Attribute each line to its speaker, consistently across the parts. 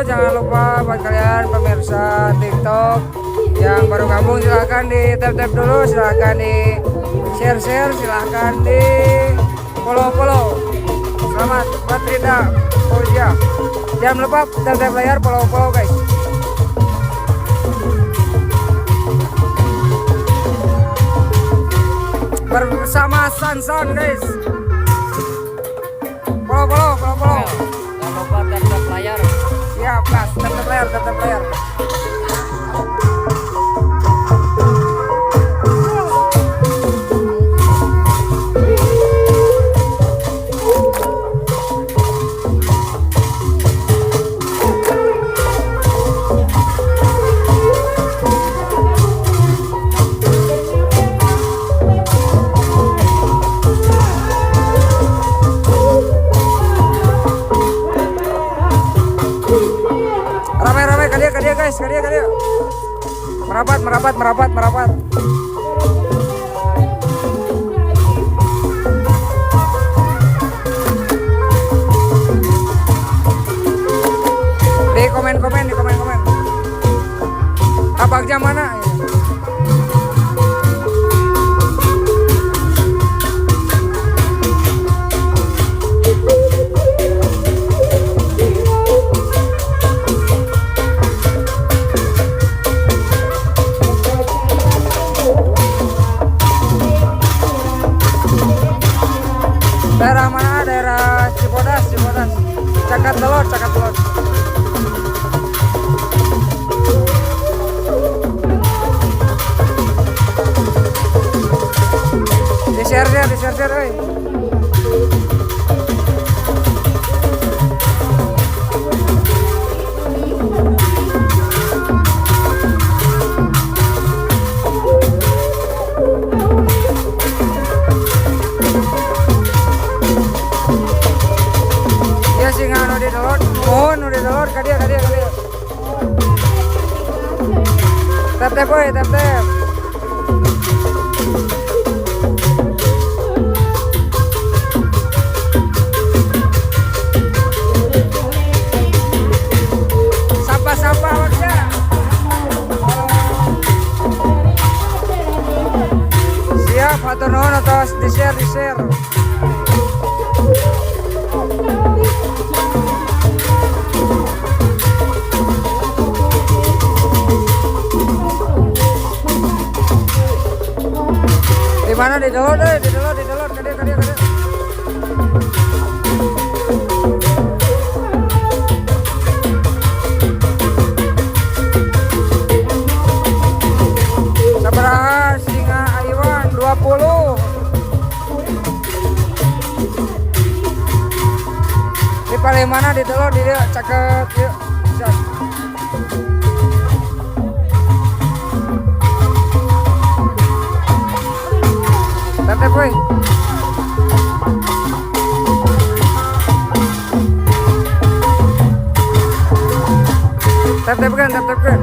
Speaker 1: jangan lupa buat kalian pemirsa TikTok yang baru gabung, silahkan di tap-tap dulu, silahkan di share-share, silahkan di follow. Selamat buat Rida Fauzia. Jangan lupa tap-tap layar, follow guys. Bersama Sansan guys. Follow.
Speaker 2: Jangan lupa tap layar.
Speaker 1: Siap gas, tap layar. Ramai kadia guys, kadia. Merapat. Di komen. Abang jam mana? Daerah mana? Daerah Cibodas. Cakat telur. Di share, oi. Mohon udah download kadia. Tap boy, tap. Sapa warga. Siap, hatur nuhun atas di share. Di mana di download kadia. Sabaraha Singa Aiwan 20. Di paling mana di download di dia caket yuk. Tap boy. Tap kan.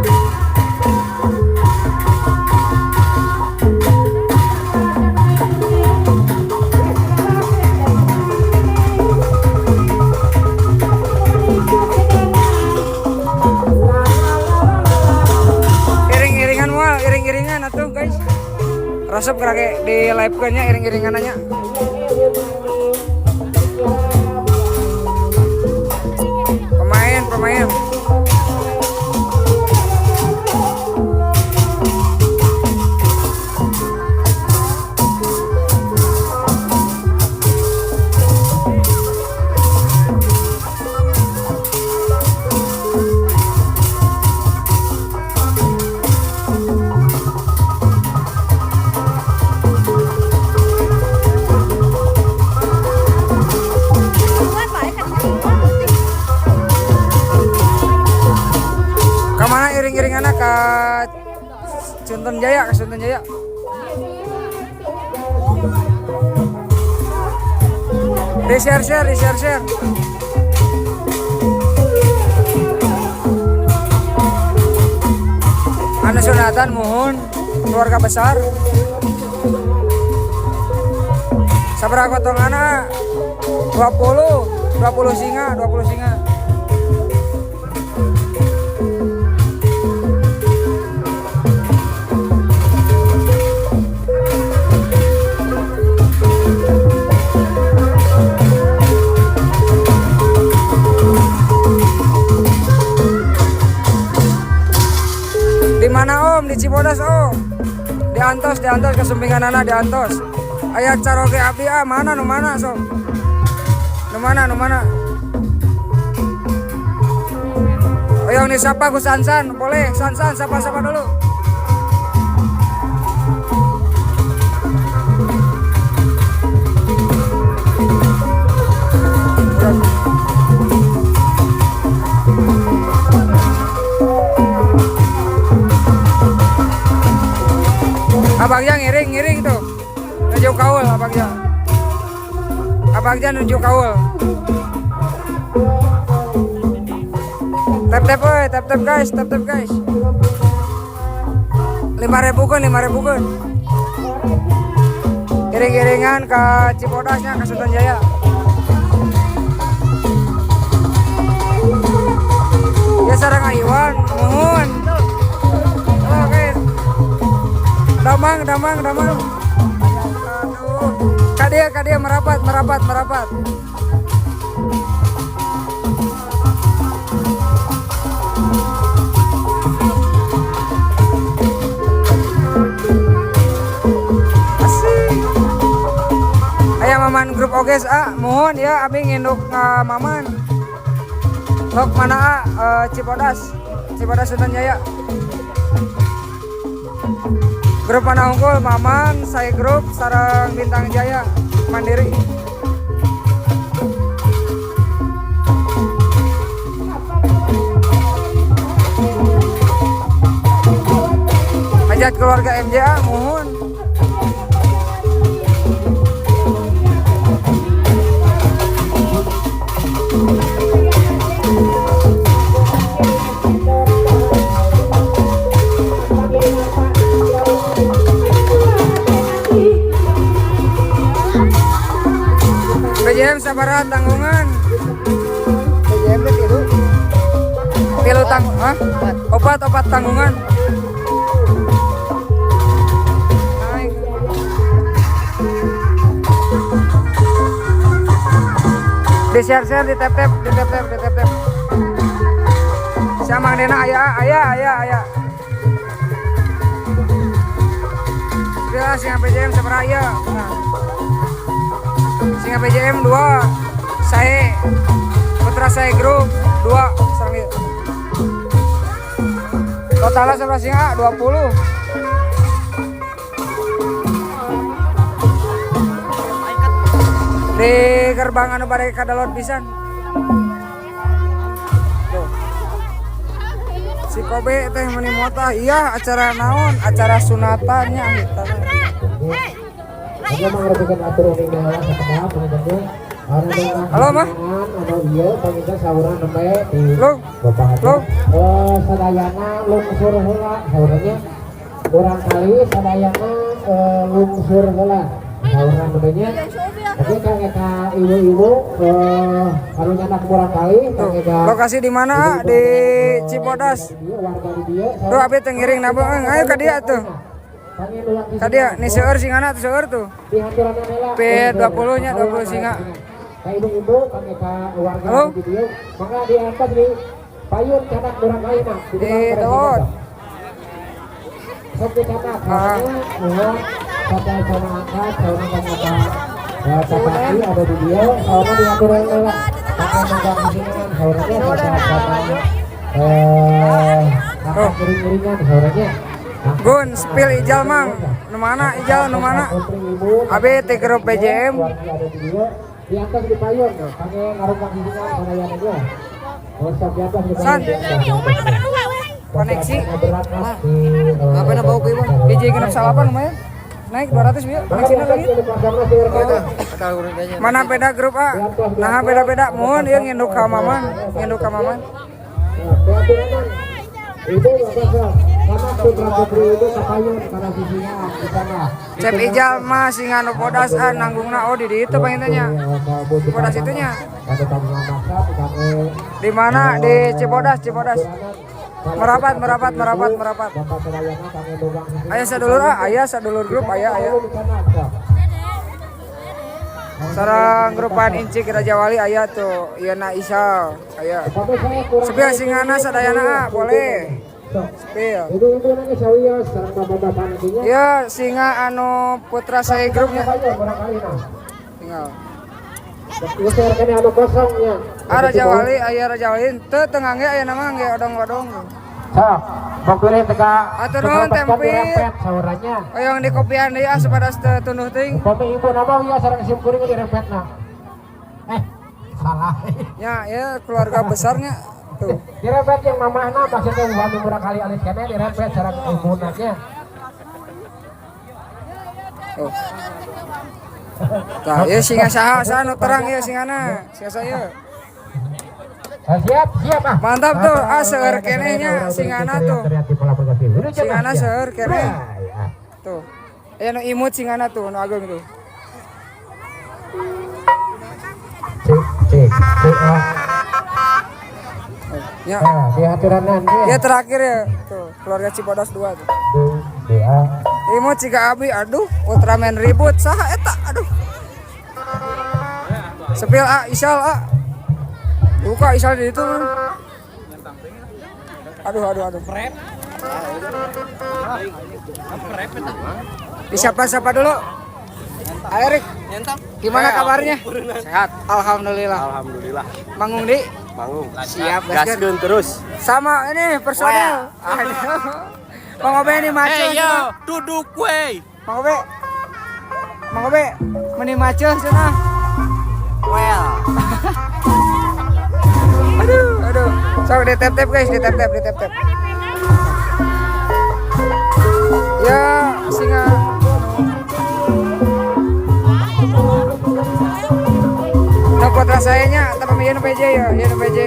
Speaker 1: Iring-iringan atuh guys. Resep kerake di live-nya iring-iringan aja. Pemain. Kemana iring-iringannya ke Sunten Jaya, Di share. Anu sunatan mohon keluarga besar. Sabaraha kotonganna? 20 singa. Cibodas oh. Di Antos kesumpinganana di Antos. Aya caroge abdi mana nu mana sok. Nu mana. Ayo nih sapa ku Sansan, boleh Sansan sapa dulu. Abangnya ngiring tuh. Nuju kaul abangnya nuju kaul. Tap guys. 5.000 kan. Giring-giringan ke Cibodasnya ke Sultan Jaya. Ya sareng Iwan, muhun. Halo guys. Damang. Aduh. Kadia merapat. Maman grup oges mohon ya abi nginduk maman log mana Cibodas Sultan Jaya grup mana unggul maman saya grup sarang Bintang Jaya mandiri hajat keluarga MJA mohon BJM sabaraha tanggungan BJM itu tilu opat tanggungan naik di share di tap si Mang Dena aya sudah singa BJM sabaraha aya singa BJM 2 saya putra saya grup 2 sareng ieu totalnya seberapa singa 20 di gerbang anu bade kadalot pisan tuh si Kobe teh meuni mota iya acara naon acara sunatannya kita halo mah lo
Speaker 3: sadayana lungsur heula sauranya urang kali sadayana lungsur heula saurang bedanya tapi kang eta ibu-ibu anu nyandak urang kali
Speaker 1: lokasi di mana di Cibodas tuh abi teh ngiring na ayo ka dieu tuh kadia nih seueur singana tuh seueur tuh P20 nya 20 singa
Speaker 3: ibu-ibu kami ka warga
Speaker 1: halo
Speaker 3: video maka di atas di payun catat urang kali mah
Speaker 1: di telot
Speaker 3: sok dicatat kata sama angkat sama kata capati ada di dia sama diatur yang lewat pakai mangga kesingan sauranya kata kering-keringan sauranya
Speaker 1: Gun spill ijal mang nu mana ijal nu mana abi teh grup BJM
Speaker 3: di atas di payun pakai ngarumpang kesingan pelayan aja sok di atas di
Speaker 1: San koneksi apa na bau ieu BJ genep salapan lumayan naik 200 bieu koneksina lagi mana beda grup nah beda mohon ieu nginduk ka maman
Speaker 3: itu karena putra-putri itu kapayun karena sisinya di sana.
Speaker 1: Cep ijal mah singa nu podas nanggungna di ditu pangintennya. Podas itunya.
Speaker 3: Ada tabungan masak kami
Speaker 1: di mana di Cibodas merapat aya sadulur grup aya sareng grupan Incik Raja Wali aya tuh Yana Isal aya sebelah singana sadayana boleh Sepil.
Speaker 3: Ibu-ibu nanya sawios sareng bapak-bapak nantinya.
Speaker 1: Ya singa anu putra saya grupnya.
Speaker 3: Barangkali nah.
Speaker 1: Tinggal.
Speaker 3: Ieu teh kene anu kosongnya.
Speaker 1: Raja Wali aya Raja Wali teu tengah ge aya nama ge odong-odong.
Speaker 3: Sok, mau pilih teka.
Speaker 1: Atur nuhun tempit.
Speaker 3: Saurannya.
Speaker 1: Oyong di kopian deui sapadas teu tunduh teuing.
Speaker 3: Upami ibu nama ya sareng sim kuring dirempetna. Salah.
Speaker 1: Ya keluarga besarnya tuh.
Speaker 3: Dirempet yang mamahna maksudnya uang murah kali alis kene dirempet sareng ibunanya.
Speaker 1: Oh. Tah, ieu singa saha anu terang ieu singana. Singa saya.
Speaker 3: Siap ah.
Speaker 1: Mantap tuh, seueur kenehnya singana tuh. Singana seueur keneh. Tuh. Aya nu imut singana tuh, nu ageung tuh.
Speaker 3: Cek.
Speaker 1: Ya.
Speaker 3: Di haturanan
Speaker 1: Ya terakhir ya. Tuh, keluarga Cibodas 2 tuh. Imut ciga abi, aduh, Ultraman ribut saha eta, aduh. Sepil Isal buka Isal di itu. Aduh. Disapa dulu. Erik, gimana kabarnya?
Speaker 2: Sehat.
Speaker 1: Alhamdulillah. Manggung di?
Speaker 2: Bangun.
Speaker 1: Siap,
Speaker 2: Gaskeun terus.
Speaker 1: Sama ini personel. Mang Obe ini maco.
Speaker 2: duduk we.
Speaker 1: Mang Obe, meni maco cenah.
Speaker 2: Well.
Speaker 1: Aduh. Sok di tap guys, di tap. Ya, singa. Nah, putra sayanya, tapi ya PJ ya, PJ.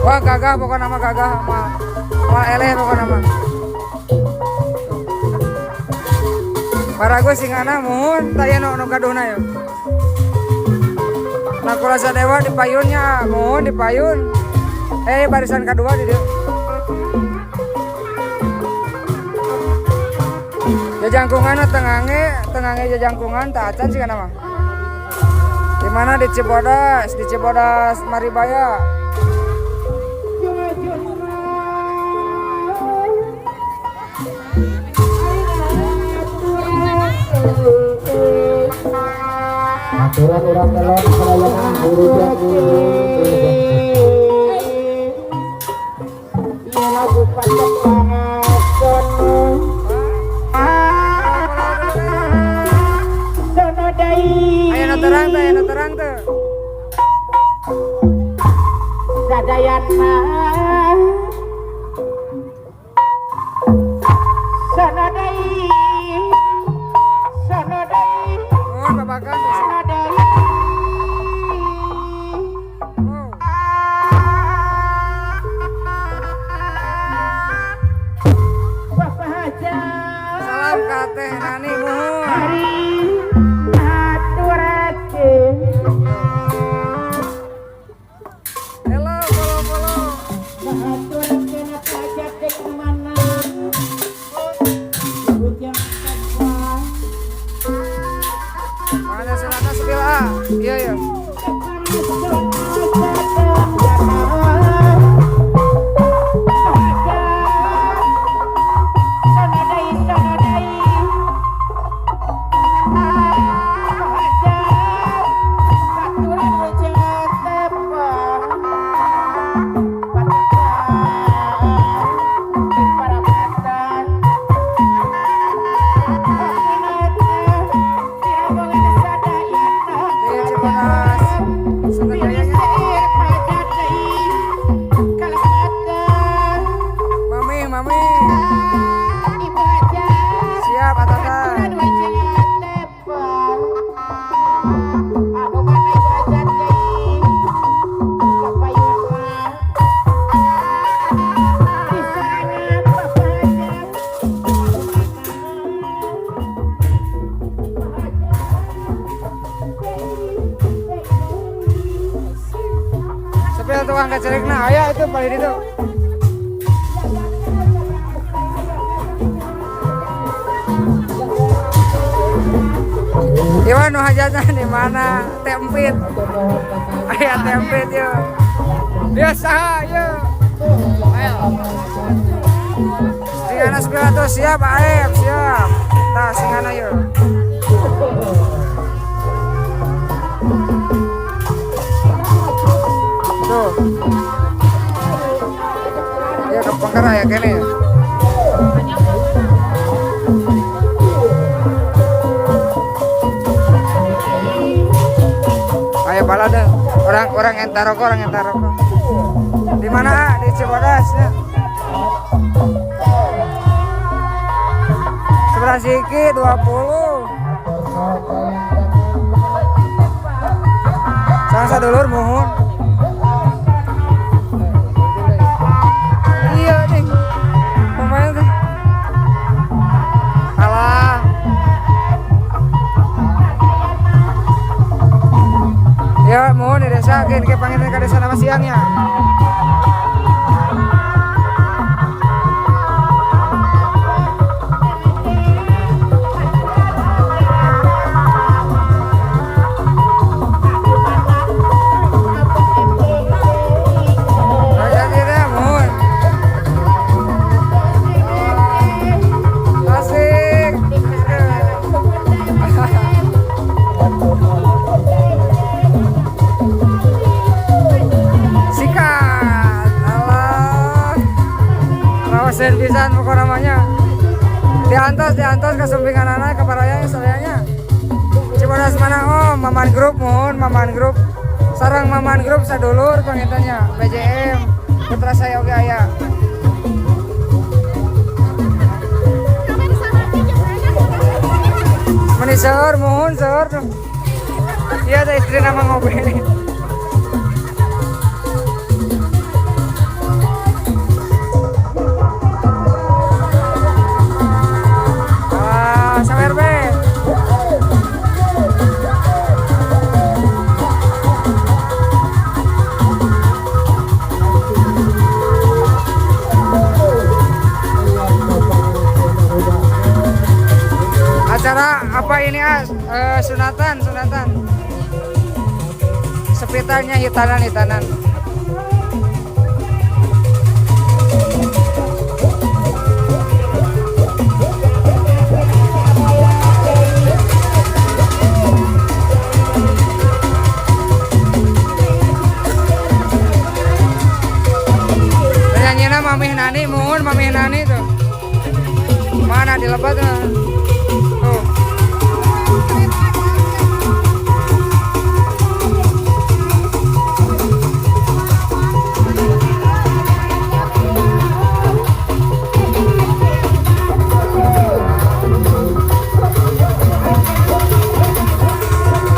Speaker 1: Wah, gagah pokoknya nama gagah sama eleh pokoknya nama. Parago singana mohon taya no gaduhna ya. Nah Kurasa Dewa di payunnya mohon di payun. Barisan kedua di dia. Jajangkungan tengangnya jajangkungan tak acan sih kana mah. Di mana di Cibodas Maribaya.
Speaker 3: Aturan orang dalam pelayanan guru dan ia lagu panjang banget sono dai
Speaker 1: Ayo terang tuh.
Speaker 3: sadayan mah sono dai
Speaker 1: Oh, babakan. Salam kateh nani mohon. Hello, follow. Mana selatan sebelah? Iya. Mami. Siap, Atata. Sepeda tukang kecerikna aya itu paling itu. Iwan nu hajatna di mana? Tempit. Aya tempit yuk. Biasa yuk. Ayo. Singana 900 siap, Aep siap. Tah singana yuk. Tuh. Ya ke Pengkara ya kene ya. Ayo balada orang entar rokok. Di mana? Di Cibodas ya. Seberang siki 20. Sang sadulur mohon. Iya nih. Pemain tuh. Alah. Ya mohon di desa ke panggilin ke desa nama siangnya. Servisan pokok namanya diantos ke sumpingan anak ke paraya soalnya Cibodas mana om Maman Grup mohon Maman Grup sarang Maman Grup sadulur pangintannya BJM putra saya oke aya meni seur mohon seur iya ada istri nama ngobrol. Acara apa ini sunatan sepitannya hitanan penyanyinya Mamih Nani mohon Mamih Nani tuh mana di lebat tuh.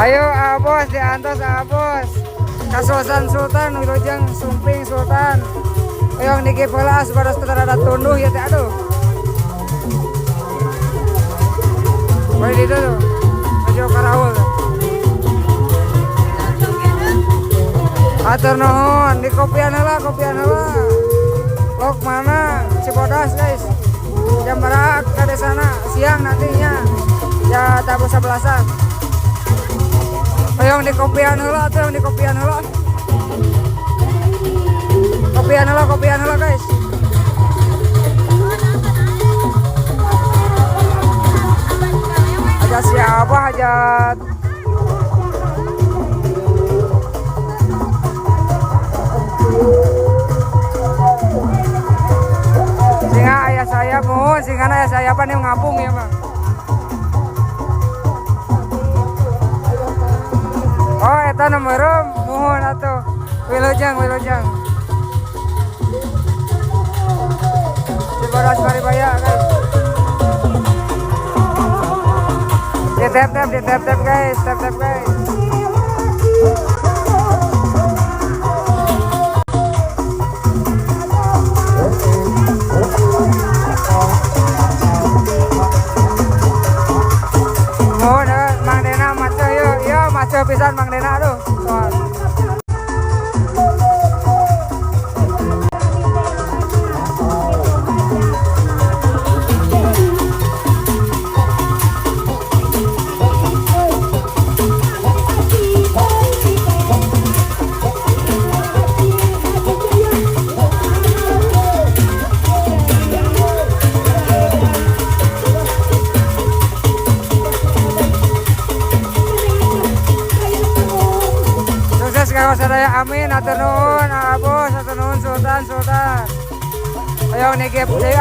Speaker 1: Ayo abos diantos abos kasosan Sultan Wilujeng Sumping Sultan yang niki pelas pada setelah ada tunduh ya teh aduh baik itu tuh ajo karawul atur nuhun di kopian heula lok mana Cibodas guys jam berapa ke desana siang nantinya ya tabu 11-an. Yang di kopian heula tuh, yang di kopian heula. Kopian heula guys. Hajat siapa hajat? Singa ayah saya mohon, singa ayah saya apa nih ngapung ya bang? Oh, eta nomor mohon atuh. Wilujeng. Cibodas Maribaya guys. Di tap guys, guys. Mohon Mang Dena maco yuk, maco pisan Mang Dena aduh. Soal. Sultan. Ayo nigip deh.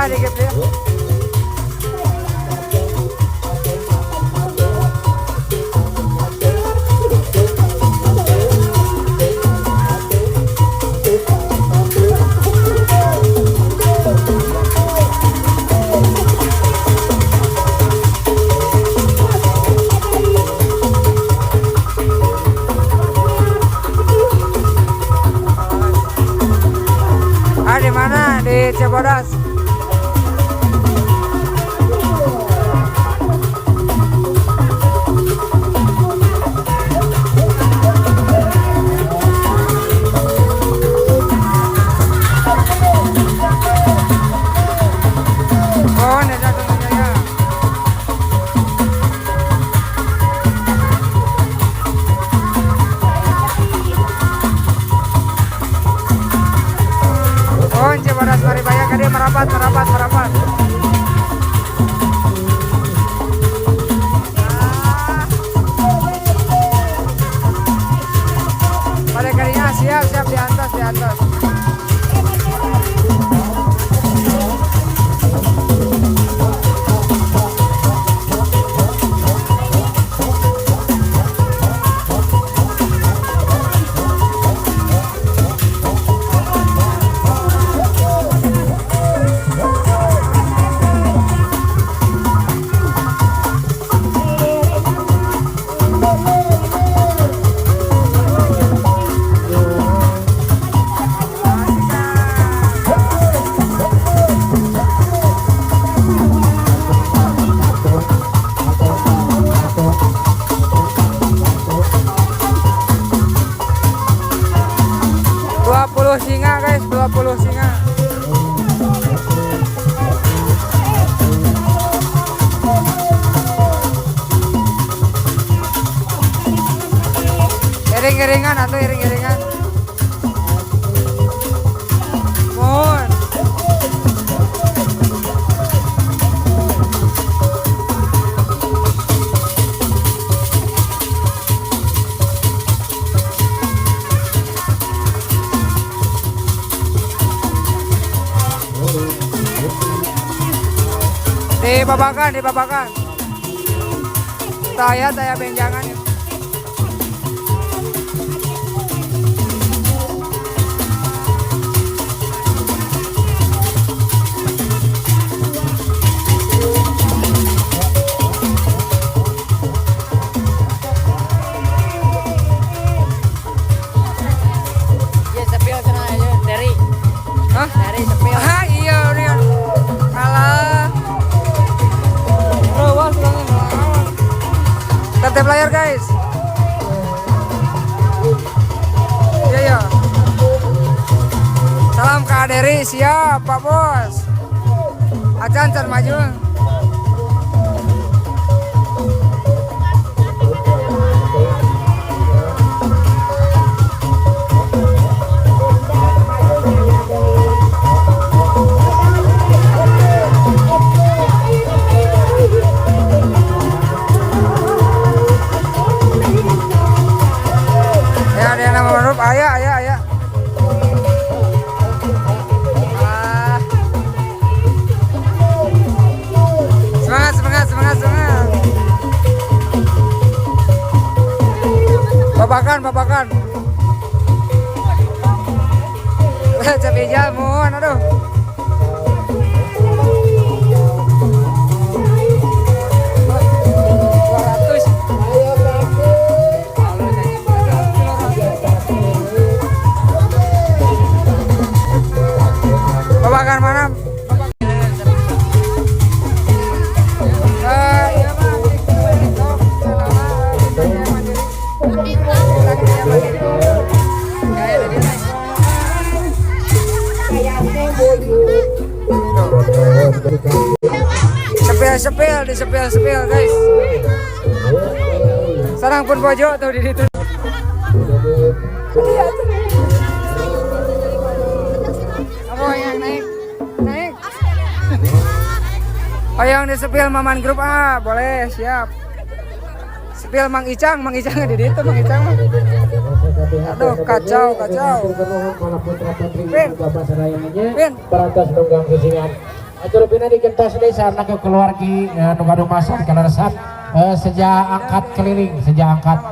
Speaker 1: Di mana? Di Cibodas. Oh, ini datangnya ya. Oh, Cibodas Maribaya kan dia merapat. Pada kalinya siap di atas. Singa guys, 20 singa. Iring-iringan atau iring-iringan. Mohon. Dibabakan. Saya benjangan ya.
Speaker 2: Ya sepil sana aja dari.
Speaker 1: Hah?
Speaker 2: Dari sepil.
Speaker 1: Ah iya nih. Kalah. Tertib layar guys. Iya. Salam Kak Deri, siap Pak Bos. Acan maju. Ayah. Semangat. Babakan. Capek jamuan, aduh. Babakan mana? Sepel guys. Sarang pun pojok tuh di situ. Apa yang naik? Oh yang di sepil Maman Grup boleh siap. Sepil Mang Icang di situ Mang Icang mah. Aduh, kacau. Pin. Pin.
Speaker 3: Perantas nunggang sisingan. Atur pina digentos deui sarana ke keluargi nu gaduh masuk kana resep sejak angkat keliling, sejak angkat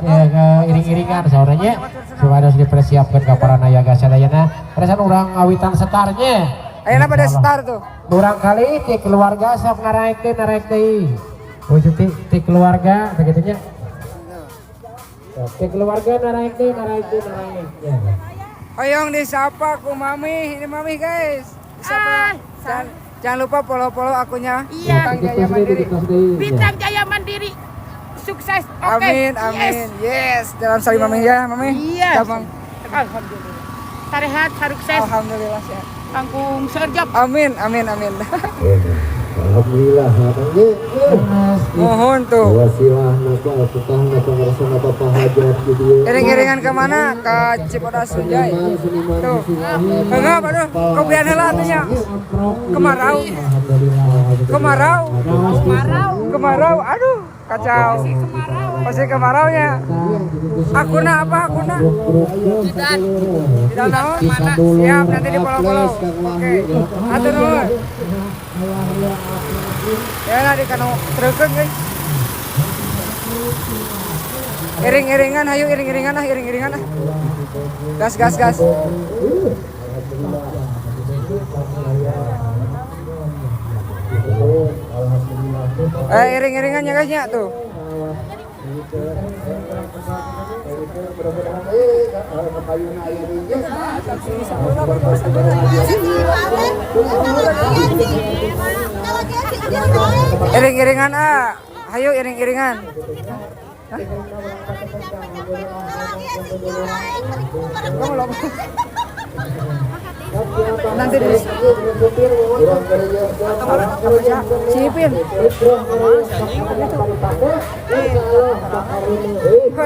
Speaker 3: iring-iringan sauranya supados dipersiapkan ka para nayaga sadayana. Peresan urang awitan setarnya.
Speaker 1: Ayeuna pada star tuh.
Speaker 3: Urang kali ti keluarga sok naraek deui. Wujud ti keluarga begitu nya. Ti keluarga naraek deui.
Speaker 1: Hoyong disapa ku Mami, ini Mami guys. Disapa. Jangan lupa follow akunnya.
Speaker 4: Iya.
Speaker 1: Bintang Jaya Mandiri.
Speaker 4: Bintang Jaya Mandiri. Sukses. Oke.
Speaker 1: Amin. Yes. Dalam saling Mami ya, Mami.
Speaker 4: Iya.
Speaker 1: Gampang.
Speaker 4: Alhamdulillah. Tarehat sukses.
Speaker 1: Alhamdulillah sehat.
Speaker 4: Kangkung serjap.
Speaker 1: Amin.
Speaker 3: Alhamdulillah hatangnya.
Speaker 1: Mohon tuh.
Speaker 3: Wasilah napa apakah napa ngerasa napa hajat gitu ya.
Speaker 1: Iring-iringan kemana? Ke Cibodas Sunjai. Tuh. Enggak, aduh. Kopian heula atunya. Kemarau. Aduh, kacau. Pasti kemaraunya. Akuna apa? Tidak naon? Siap, nanti di polo-polo. Oke. Atur nuhun. Ya nanti kanu treukeun guys. Iring-iringan, hayu iring-iringan ah. Gas. Iring-iringannya guysnya tuh. Iring-iringan hayu iring-iringan. Nanti deh. Sipin.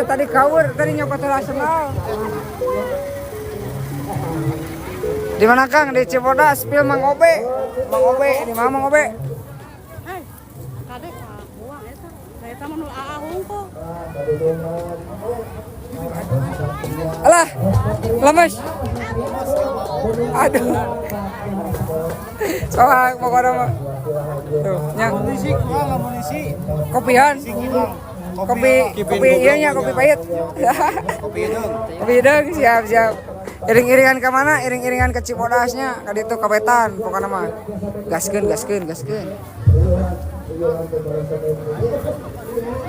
Speaker 1: Tadi kawur, tadi nyokot rasional. Di mana Kang? Di Cibodas, film Mang Obe. Di mana Mang Obe? Alah, lemes. Aduh. Soal pokoknya mah. Tuh, yang kopian. Kopi iya nya, kopi pahit. Kopi hidung, siap. Iring-iringan ke mana? Iring-iringan ke Cibodasnya, ka ditu kabetan pokoknya mah. Gaskeun.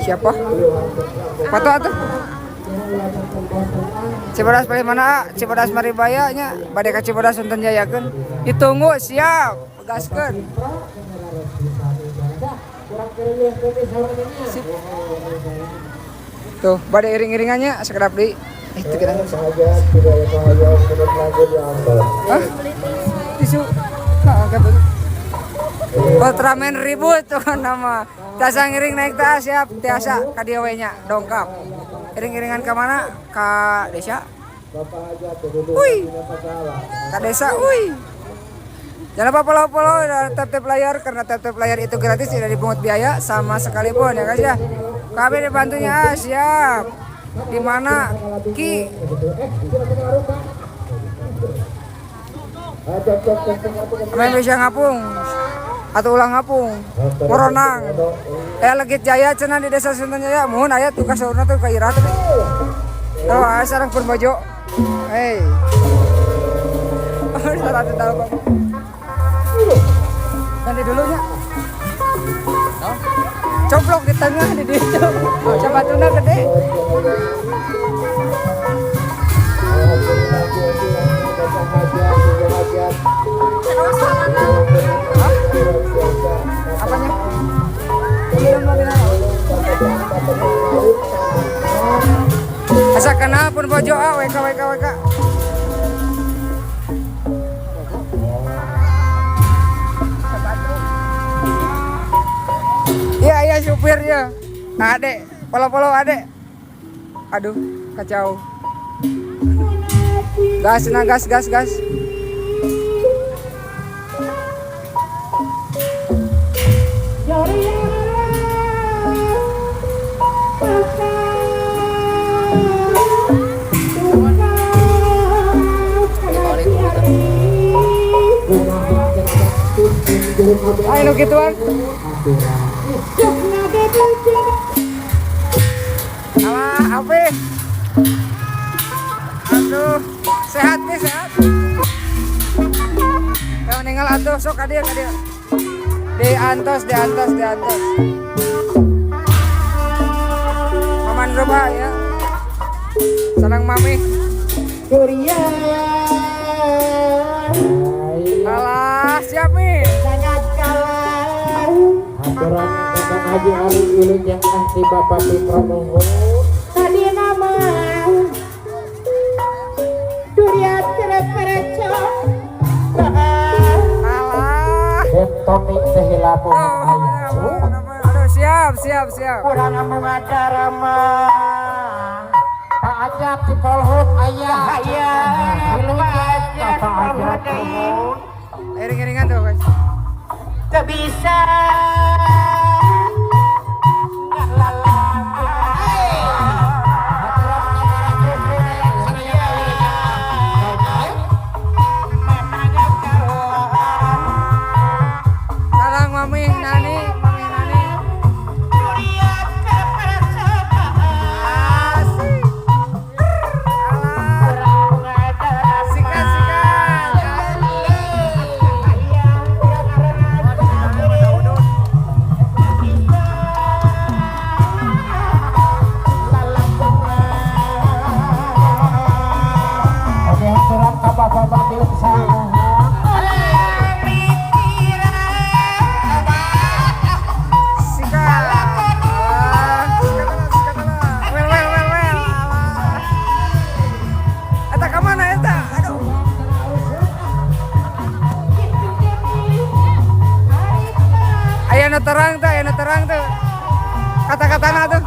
Speaker 1: Siapa? Foto atuh. Cibodas paling mana? Cibodas Maribaya nya, bade ka Cibodas Sunten Jayakeun. Ditunggu, siap. Gaskeun. Tuh, bade iring-iringannya sekedap deui. Itu kita. Hah? Tisu. Ultraman ribut tuh nama. Tiasa ngiring naik tas siap, tiasa ka dieu we nya dongkap. Iring-iringan ke mana? Ka desa. Ka desa, Jangan lupa follow tap layar karena tap layar itu gratis, tidak dipungut biaya sama sekalipun ya guys ya. Kami dibantunya siap. Di mana Ki? Main bisa ngapung atau ulang ngapung Moronang Legit Jaya cenah di desa Sunten Jaya mohon aya tugas saurna tuh ka Ira teh tuh sareng pun bojo salah tahu Bang nanti dulunya coplok di tengah di ditu coba tuna gede apanya? Asa kenal pun bojo WK. Iya supirnya. Adek, polo adek. Aduh, kacau. Gas. Ayo nu gituan. Alah, apa? Aduh, sehat nih, sehat. Yang meninggal atuh, sok kadia. Diantos. Maman Roba ya. Senang mami. Alah, siap nih.
Speaker 3: Aturan Kakang Haji Ali Ulun yang nanti Bapak Prabowo
Speaker 4: Tadi nama Durian Terepereco.
Speaker 1: Alah.
Speaker 3: Bentoni Tehilapun
Speaker 1: Aduh, siap.
Speaker 3: kurang mengadarama Pak Ajak di Polhut ayah Wilujat Pak Ajak
Speaker 1: Iring-iringan tuh guys.
Speaker 4: Gak bisa.
Speaker 1: Salam mami Nani. Asik. Alah. Sikat.
Speaker 3: Oke, aturan Bapak di usaha
Speaker 1: Eta ka mana eta? Aduh. Aya nu terang tuh. Kata-katana tuh.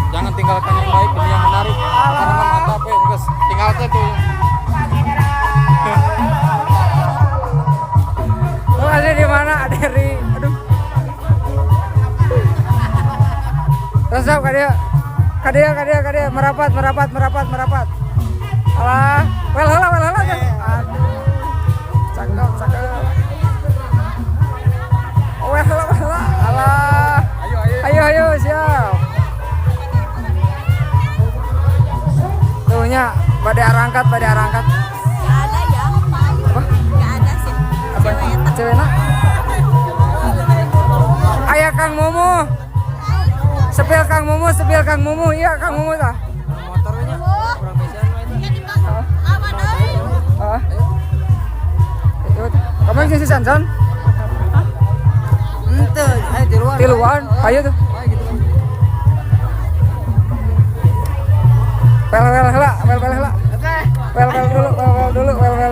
Speaker 2: Jangan tinggalkan yang baik demi yang menarik. Tanaman mantap ya, guys. Tinggalkan tuh.
Speaker 1: Lu ada di mana? Aderi. Aduh. Terus up kadia. Merapat. Alah, well heula. Aduh. Cakep. Well heula. Alah. Ayo, siap. Tuhnya, pada arangkat.
Speaker 5: Gak ada yang mayu. Gak ada sih.
Speaker 1: Cewekna. Ayah Kang Mumu. Sepil Kang Mumu. Iya Kang Mumu tah.
Speaker 2: Motornya kurang bisa.
Speaker 1: Ah. Kamu yang sisi Sansan?
Speaker 2: Ente, ayo di luar.
Speaker 1: Tiluan. Ayo tuh.
Speaker 2: Ayo gitu.
Speaker 1: Pel heula. Pel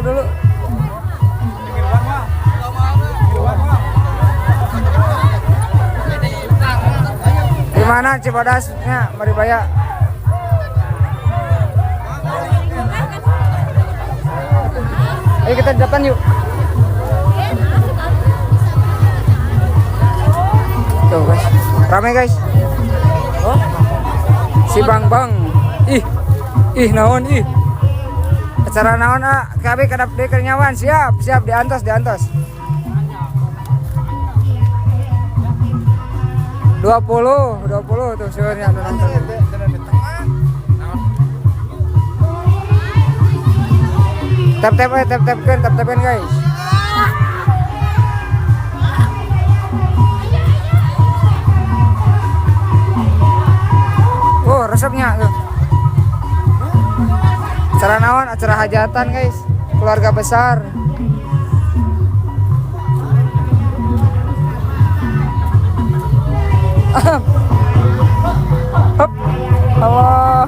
Speaker 1: dulu. Di mana Cibodasnya? Maribaya. Ayo kita depan yuk. Tuh guys, rame guys. Si Bang. Ih naon ih. Acara naon kami kedap deui keur nyawan. Siap diantos. 20 tuh sebenarnya nonton. Tap-tapan guys. Oh, resepnya tuh. Acara naon? Acara hajatan guys. Keluarga besar. Hop. Allah.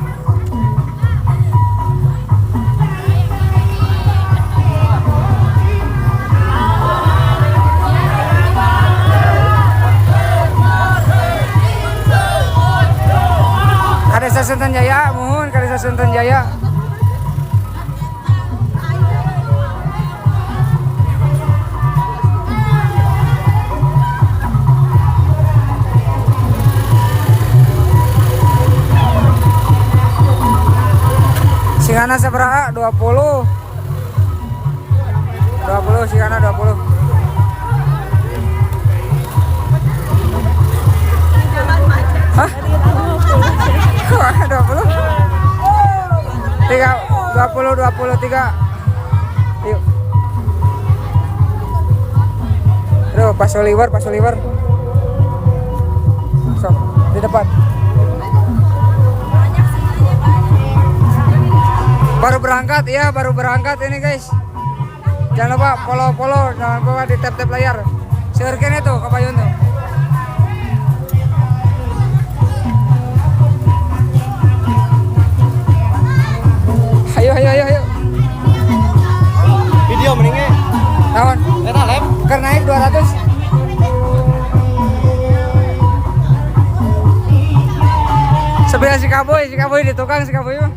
Speaker 1: Kadesa Sunten Jaya, mohon Kadesa Sunten Jaya. Singana sabaraha 20. 20 si Kana 20. Hah? 20? 23. Yuk. Aduh, pas Oliver. Sok, di depan. Baru berangkat ini guys. Jangan lupa follow, jangan lupa di tap layar. Share-nya tuh ke Payun tuh. Ayo.
Speaker 2: Video mendingnya.
Speaker 1: Naon?
Speaker 2: Eta lem.
Speaker 1: Keur naik 200. Sebelah si Kaboy di tukang si Kaboy mah.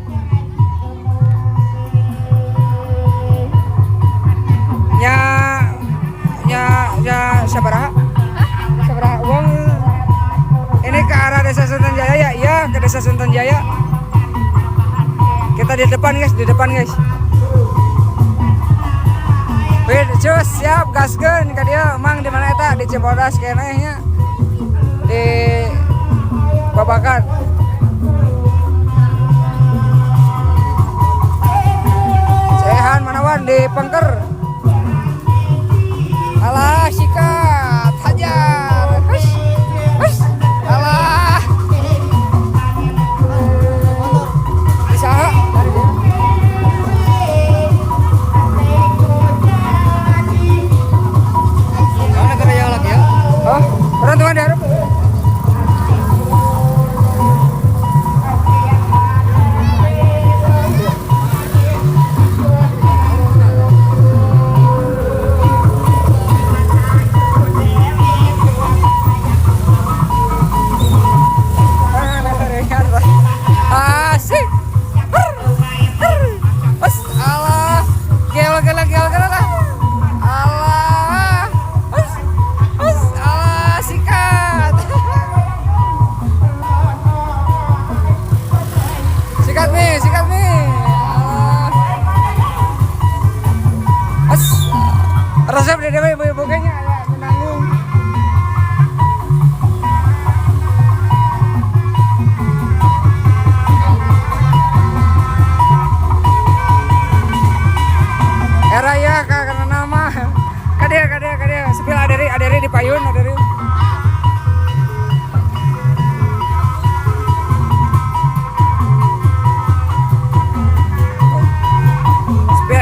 Speaker 1: Ya sabaraha uang ini ke arah Desa Sunten Jaya ya? Iya, ke Desa Sunten Jaya. Kita di depan guys. Wih, cus, siap, gaskeun ka dia. Mang di mana eta? Di Cibodas keneh nya. Di Babakan. Sehan manawan di Pengker. Alah, sikat, hajar. Hush. Alah. Bisa.
Speaker 2: Mana kada yang lagi ya?
Speaker 1: Oh, orang tuan diharap. Asik. Alah, gel. Alah. Alah, sikat. Sikat nih. Resep deh ibu-ibunya menanggung. Era ya karena nama kadia sepil aderi di Payun aderi. Sepil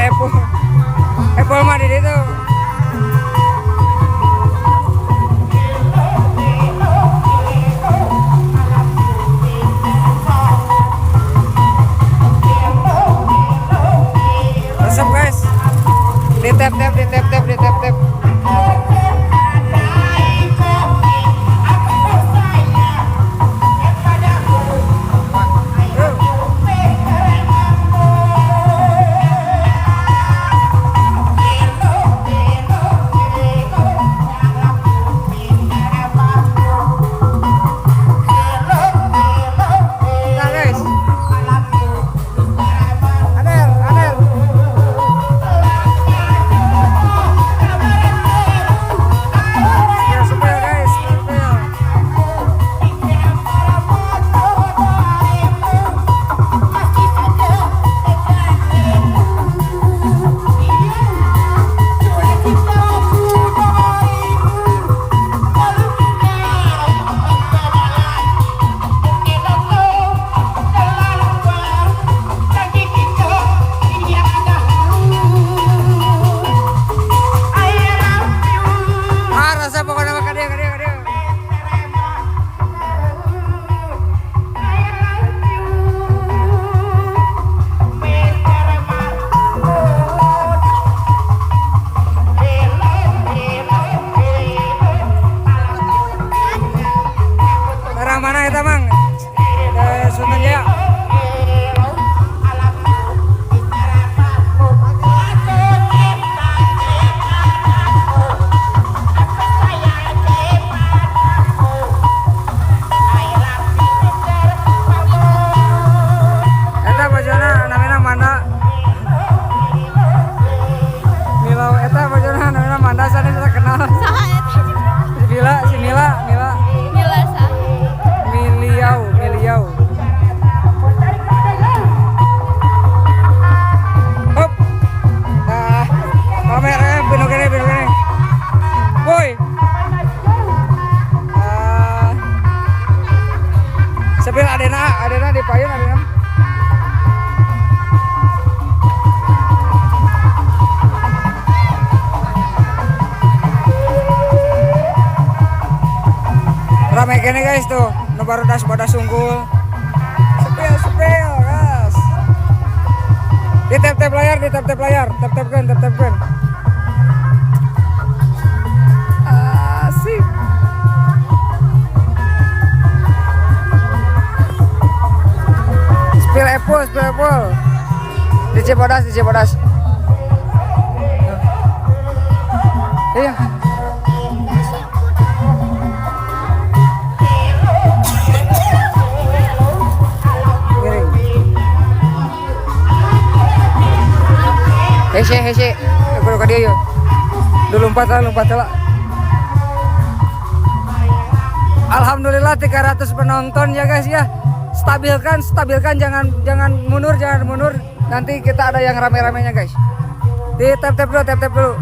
Speaker 1: Apple mah di situ. Resep guys. Di tap. Nah guys. Adel. kene guys tuh, nu barudak bodas unggul. Sepil guys. Di tap-tap layar, tap-tapkan. Asik. Spill apple. DJ Bodas. Iya. Hese, aku ke dia yuk. Dulu lompat lah. Alhamdulillah 300 penonton ya guys ya. Stabilkan, jangan mundur. Nanti kita ada yang rame-ramenya guys. Di tap dulu.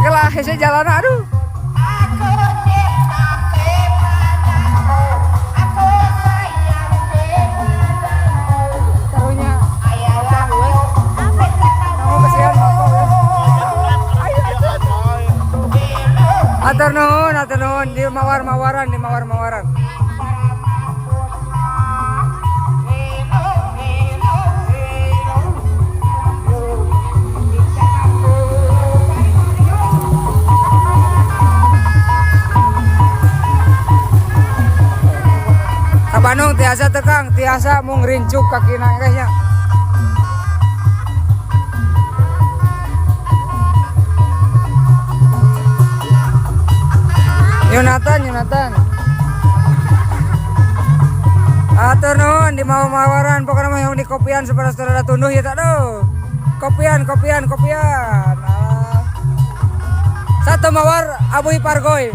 Speaker 1: Kelah hese jalan aduh. Atur nuhun di mawar-mawaran. Ka Bandung tiasa tekang, tiasa mung rincuk kakina guys ya. Yunatan. Atur nuhun di mawaran pokoknya mah yang di kopian saudara tunduh ya tak do. Kopian. Satu mawar abuhi pargoy.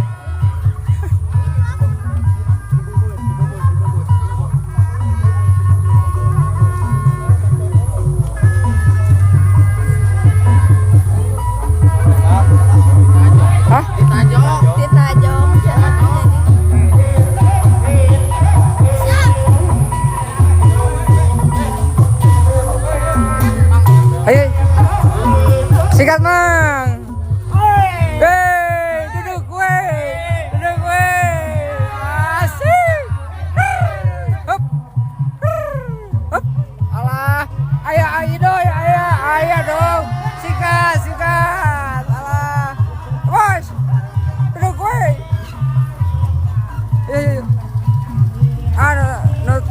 Speaker 5: Ditajong.
Speaker 1: Ayo. Sikat mang. Duduk gue. Asik. Hop. Alah, ayah dong. Sikat. Alah. Bos. Duduk gue. Iya.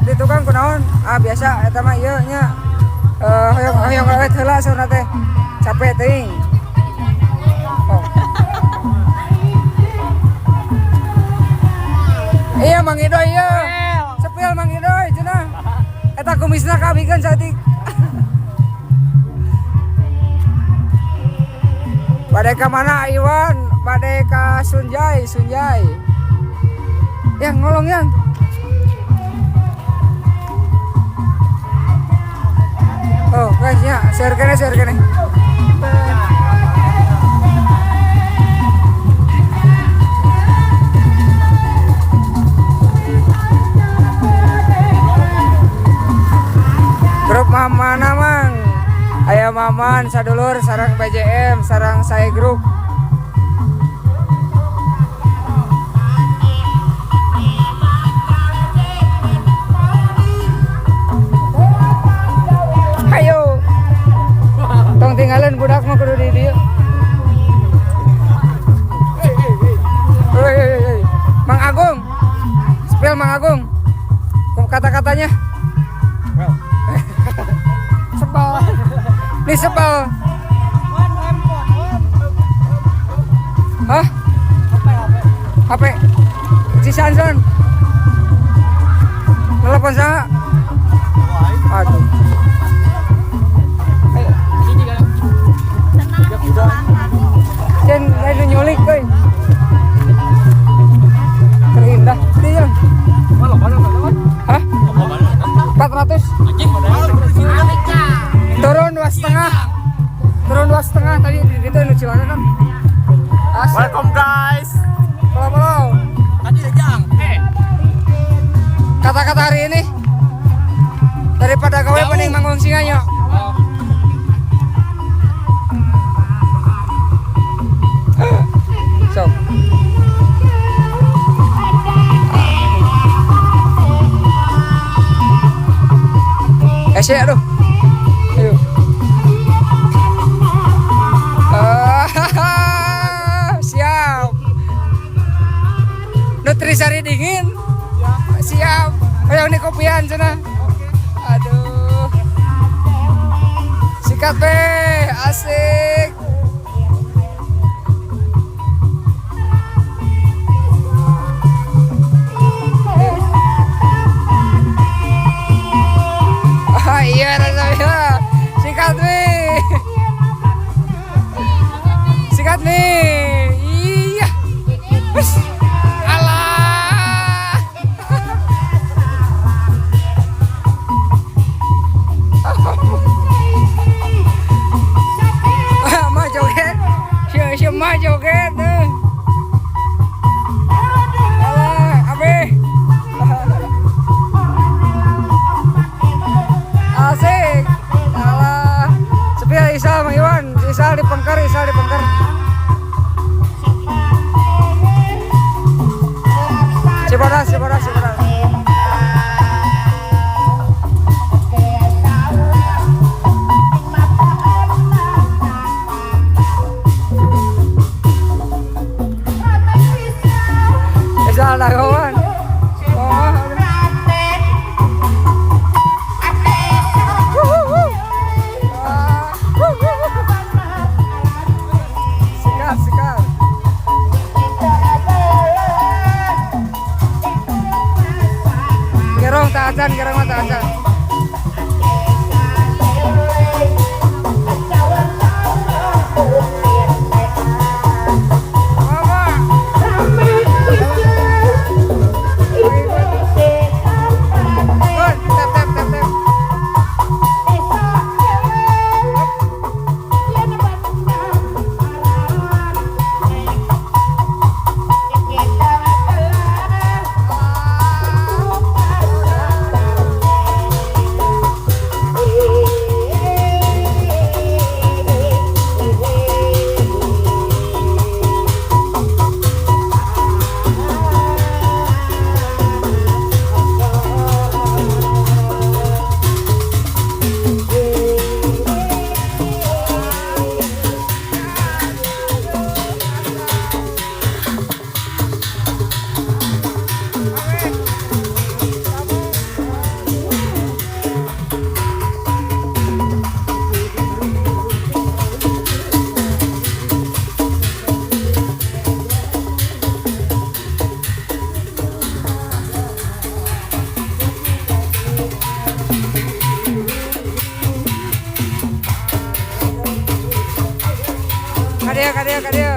Speaker 1: Di tukang kunaon? Biasa eta mah ieu nya. Hoyong awet heula sauna teh. Capek teuing. Oh. Iya Mang Idoy ieu. Sepil Mang Idoy cenah. Eta kumisna kabikeun saeutik. Bade ka mana Iwan? Bade ka Sunjay. Yang ngolong yang. Oh guys ya, share kene. Grup Mamana mang. Aya Maman sadulur sareng PJM, sareng saya grup. Ayo. Tong tinggalin budak mah kudu di dieu. Hei. Mang Agung. Spell Mang Agung. Kata-katanya. Sebel. Hah? HP. Si Sanson. Telepon sama. Aduh. Jen lain nyulik euy. Terindah. Dieu. Hah? 400. Turun 2,5 tadi itu nu Cilana kan. Asik.
Speaker 2: Welcome guys.
Speaker 1: Follow.
Speaker 2: Tadi Jang.
Speaker 1: Kata-kata hari ini daripada gawe mending manggung singanya. Hese aduh. Ayo. Siap. Nutrisari dingin. Siap. Ayo nih kopian sana. Aduh. Sikat be, asik. Iya rasanya. Sikat be. Sikat be. Iya. Alah. Mah joget. Mah joget. Alah, abe. Asik. Alah. Sepia Isal Mang Iwan, Isal dipengker. Cibodas. Isal dah kawan. Sikat. Gerong tak acan. Kadeo.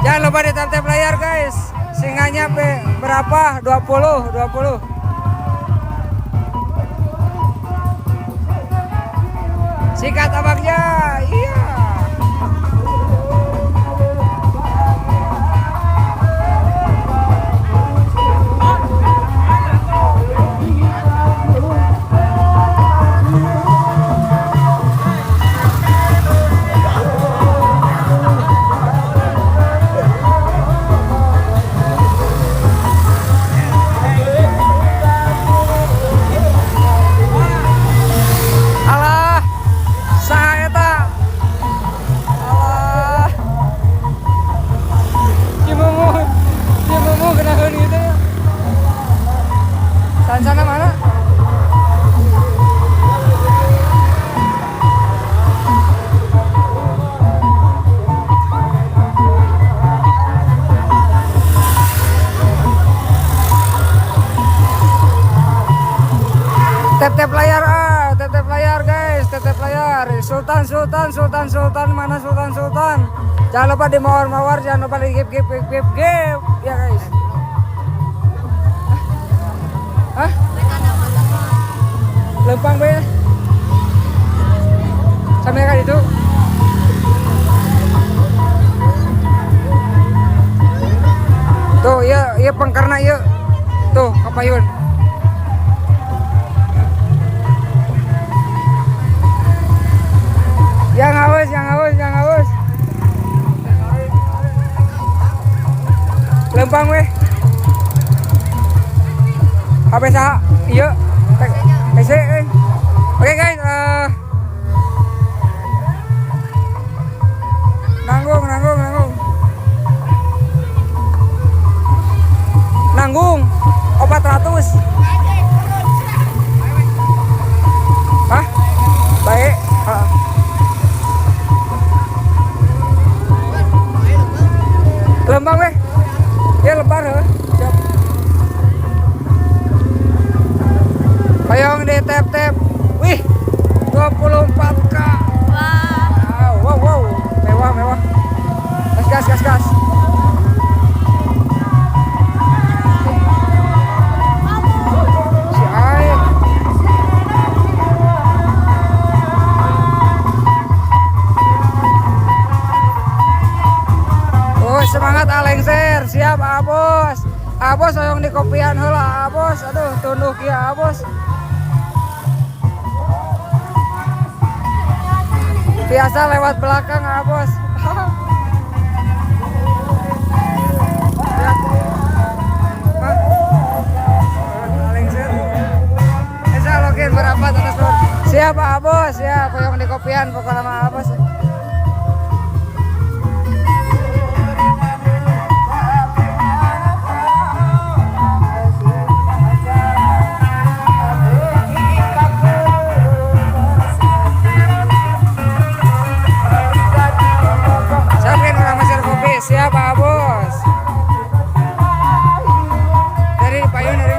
Speaker 1: Jangan lupa di tap-tap layar guys. Singanya berapa? 20. Sikat abangnya. Iya. Alah, saha eta? Tap-tap layar tap-tap layar guys, tap-tap layar. Sultan mana Sultan. Jangan lupa di mawar, jangan lupa di give ya guys. Hah? Lempang be. Sampai kali itu. Tuh, iya pengkarna iya. Tuh, kapayun. Yang haus. Lempang weh. Apa sah? Iya. Kese. Oke guys, nanggung 400. Hah? Baik. Lembang weh. Ya lebar heuh. Siap. Payung di tap. Wih. 24K. Wow. Mewah. Gas. Si Aing. Oh, semangat Alengser. Siap Abos. Abos hoyong di kopian heula Abos. Aduh, tunduk ya Abos. Biasa lewat belakang Abos. Berapa atas Lur? Siap Pak Abos, siap. Yang di kopian pokoknya sama Abos. Siapin orang mesin kopi, siap Pak Abos. Dari payun dari.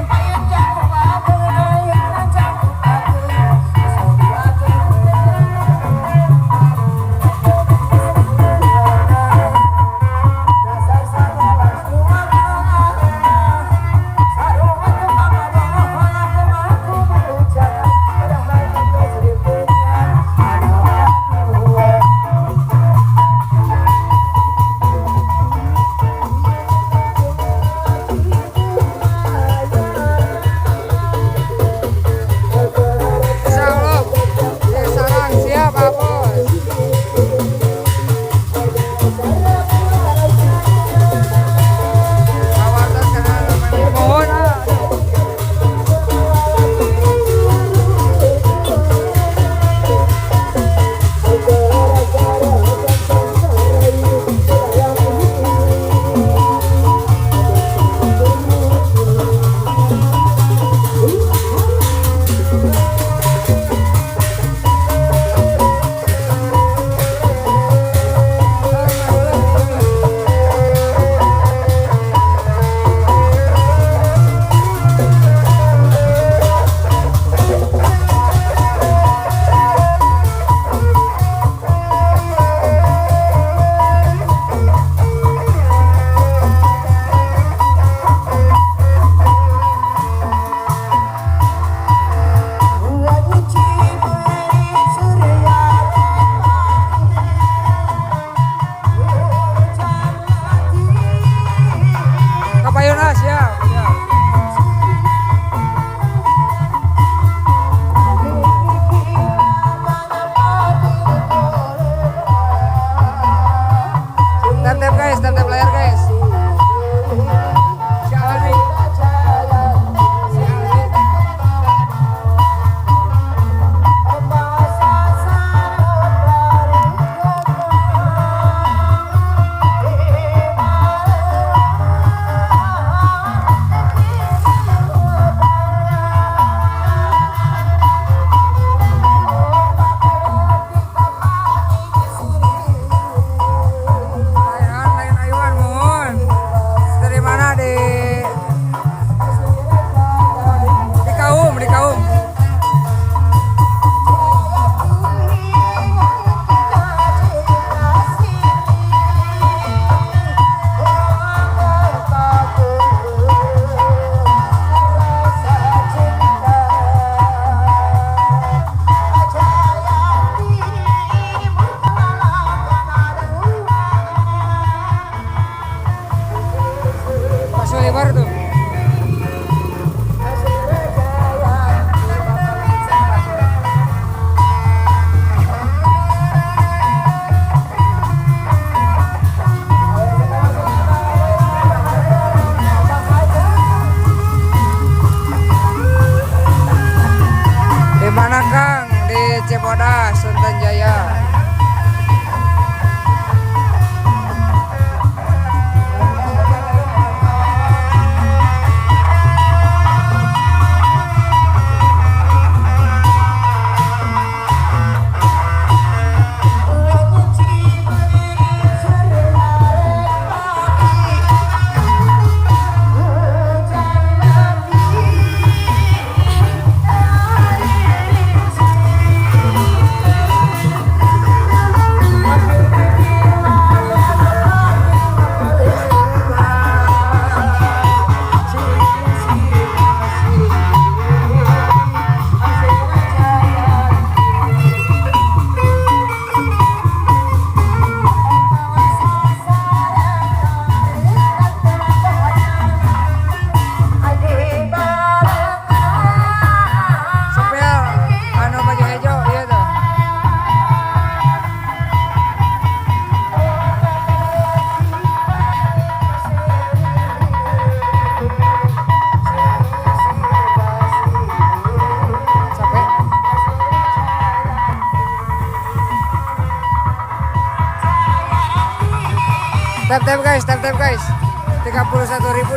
Speaker 1: Tap guys, 31.000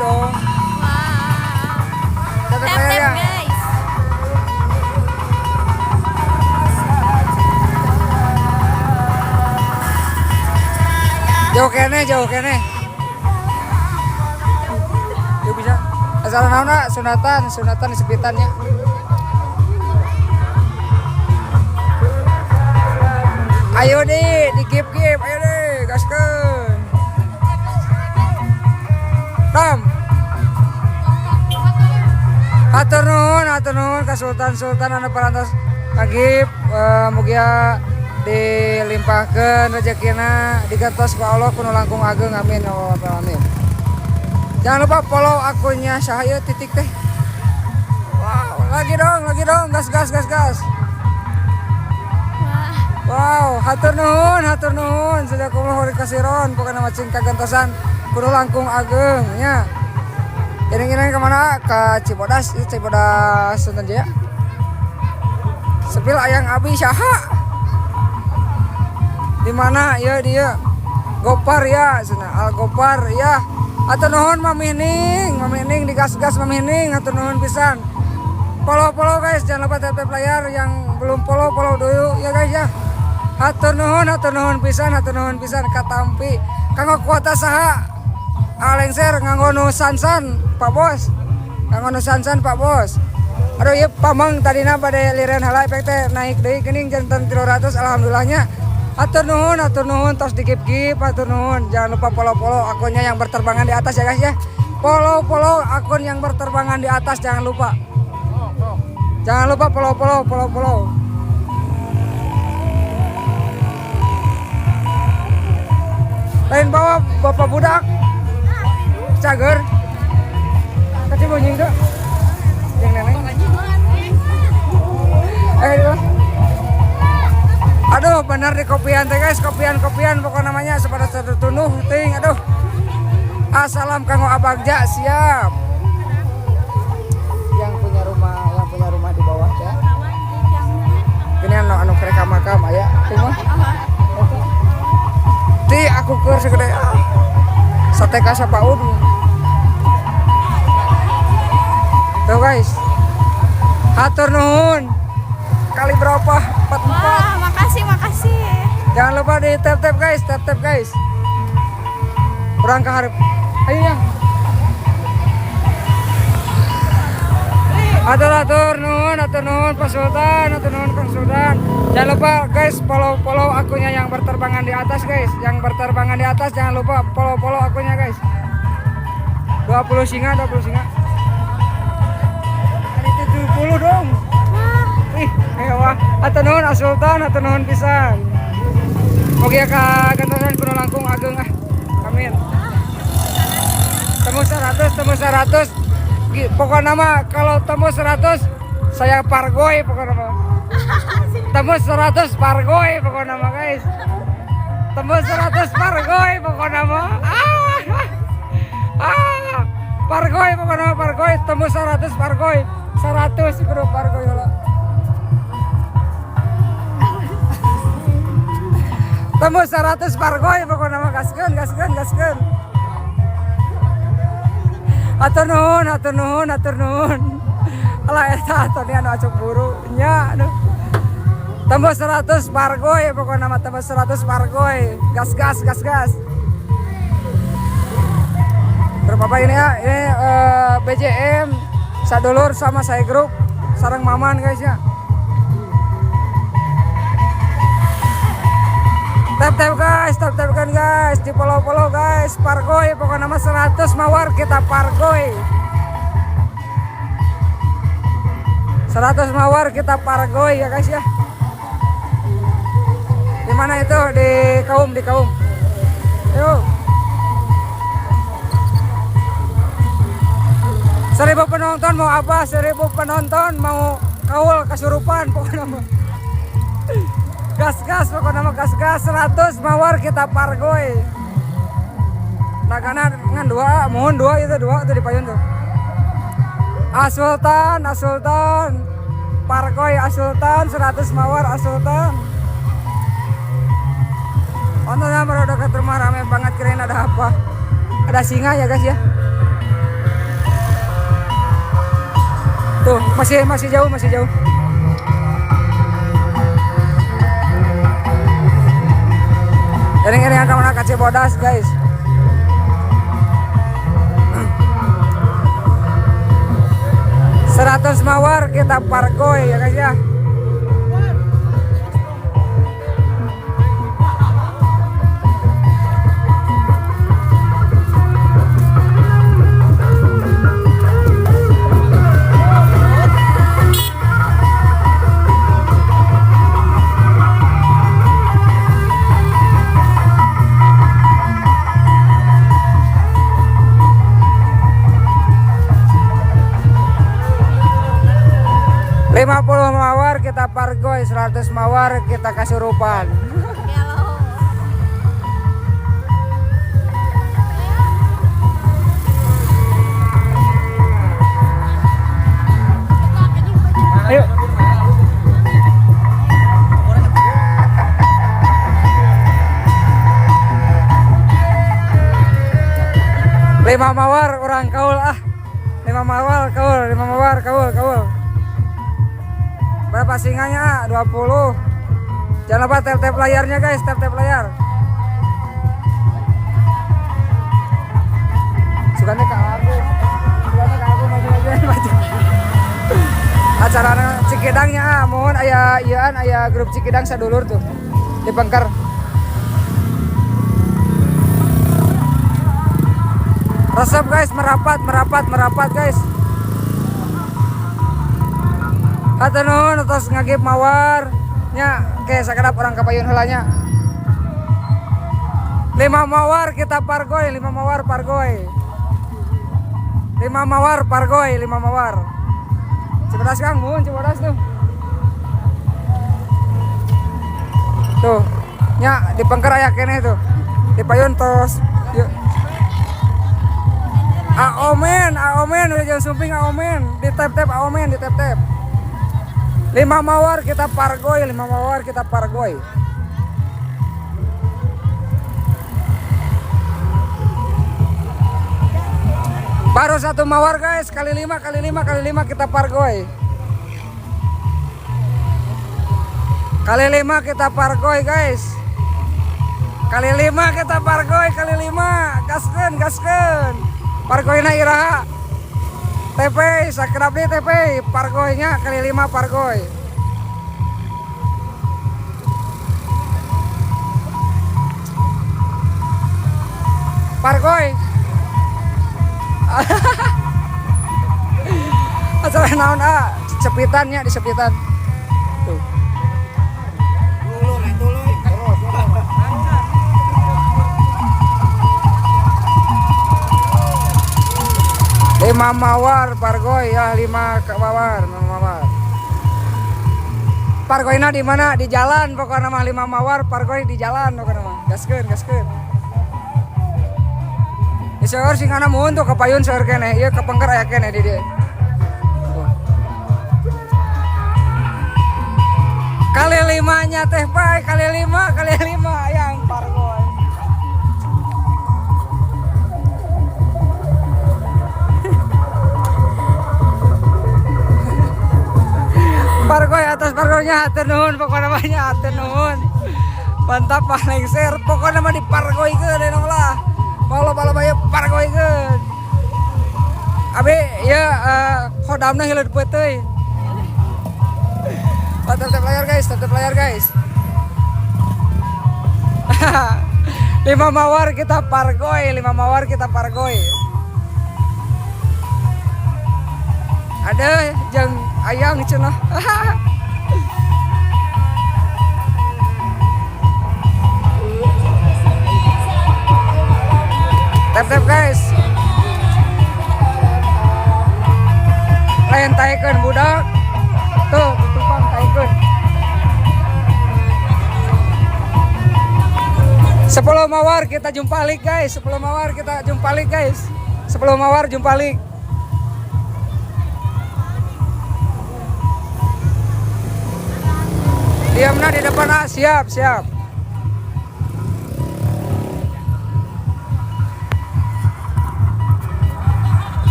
Speaker 1: dong.
Speaker 5: Wah.
Speaker 1: Tap
Speaker 5: Tap
Speaker 1: ya.
Speaker 5: guys.
Speaker 1: Jauh kene. Yuk bisa. Asal naona sunatan disepitannya. Ayo deh, di-keep, ayo deh, gaskeun. Tam. Hatur nuhun ka Sultan anu parantos ngagip mugia dilimpahkeun rezekina digantos ku Allah kuno langkung ageng amin ya Allah amin. Jangan lupa follow akunnya Sahaya titik teh. Wow, lagi dong, gas. Wow, hatur nuhun sudah kumuh hori kasiron pokoknya macing kagantosan kudu langkung ageng nya. Kira-kira kemana? Ke Cibodas Sunten Jaya. Sepil ayang abi saha? Di mana ya dia? Gopar ya, sana Al Gopar ya. Hatur nuhun mamining digas-gas mamining hatur nuhun pisan. Follow guys, jangan lupa tap layar yang belum follow dulu ya guys ya. Hatur nuhun pisan katampi. Kanggo kuota saha? Alengser nganggo nu sansan Pak Bos. Aduh ieu pamang tadina bade lireun heula efek teh naik deui geuning janten 300 alhamdulillahnya. Hatur nuhun tos dikip-kip hatur nuhun. Jangan lupa follow akunnya yang berterbangan di atas ya guys ya. Follow akun yang berterbangan di atas jangan lupa. Jangan lupa follow. Lain bawa bapak budak cager tadi bunyi enggak yang neneng aduh benar di kopian teh guys kopian pokok namanya sepada tertunuh ting aduh assalam kanggo abagja siap yang punya rumah di bawah ya ini anu kerekam aya ting mah ti aku keur segede sate kasapaud. Tuh guys. Hatur nuhun. Kali berapa? 44.
Speaker 5: Wah, makasih.
Speaker 1: Jangan lupa di tap guys. Kurang ke harap. Ayo ya. Hatur nuhun Pak Sultan. Jangan lupa guys follow akunnya yang berterbangan di atas guys. Jangan lupa follow akunnya guys. 20 singa. Ini 70 dong. Ih, mewah. Hatur nuhun Sultan, hatur nuhun pisan. Mugia kagantosan kuno langkung ageng amin. Temu 100. Pokoknya nama kalau temu 100 saya pargoy pokoknya nama. Temu 100 pargoy pokoknya nama guys. Temu 100 pargoy pokoknya nama. Pargoy pokoknya nama pargoy. Temu 100 pargoy. 100 kudu pargoy lah. Temu 100 pargoy pokoknya nama gaskeun. Hatur nuhun. Alah eta atoni anu acuk buru nya aduh. Tembus 100 pargoy pokoknya nama tembus 100 pargoy. Gas. Berapa ini ya? Ini BJM sadulur sama saya grup sareng Maman guys ya. Tap guys, di follow guys, pargoy pokoknya nama 100 mawar kita pargoy. 100 mawar kita pargoy ya guys ya. Di mana itu? Di kaum. Yuk. 1000 penonton mau apa? 1000 penonton mau kaul kesurupan pokoknya nama. Gas pokoknya nama gas 100 mawar kita pargoy. Nah karena ngan mohon dua itu dipayun tuh. Asultan pargoy Asultan 100 mawar Asultan. Ontongnya baru dekat rumah rame banget, kirain ada apa. Ada singa ya guys ya. Tuh masih jauh, masih jauh. Ini akan kasih bodas guys. Seratus mawar kita parkoy ya guys ya. Lima 50 mawar kita pargoy, 100 mawar kita kasurupan. Ayo. Lima mawar orang kaul ah. 5 mawar kaul, 5 mawar kaul. Berapa singanya? 20. Jangan lupa tap-tap layarnya guys, tap-tap layar. Sukanya ke aku maju. Acara Cikidangnya mohon aya grup Cikidang sadulur tuh di Pengker. Resep guys, merapat guys. Hatur nuhun atas ngagip mawar nya ke sakedap orang kapayun heulanya. 5 mawar kita pargoy, 5 mawar pargoy. 5 mawar pargoy, 5 mawar. Cibodas Kang, mun Cibodas tuh. Tuh, nya di Pengker aya keneh tuh. Di payun tos. Yuk. Aomen udah jangan sumping aomen. Di tap-tap aomen, di tap-tap. 5 mawar kita pargoy, 5 mawar kita pargoy. Baru 1 mawar guys, kali 5 kita pargoy. Kali 5 kita pargoy guys. Kali 5 kita pargoy, kali 5. Gaskeun. Pargoyna iraha. TP, sakedap di TP, pargoynya kali 5 pargoy. Pargoy. Acara naon cepitannya di sepitan. Tuh. Lima mawar pargoy ya, 5 mawar. Pargoyna di mana? Di jalan pokoknya mah 5 mawar pargoy di jalan pokoknya mah. Gaskeun. Di seur singana mun tuh kapayun seur keneh, ieu ke Pengker aya keneh di dieu. Kali 5-nya teh bae, kali 5 yang pargoy. Pargoy atas pargoynya hatur nuhun pokoknya banyak hatur nuhun. Mantap paling share pokoknya mah dipargoykeun deui lah. Bala bae pargoykeun. Abi ya khodamna hileud peuteui. Tap layar guys. 5 mawar kita pargoy. Ada jeung ayang cenah. Tap guys. Lain taikeun budak. Tuh, tukang taikeun. 10 mawar kita jumpa lik guys. 10 mawar jumpa lik. Diamna di depan siap.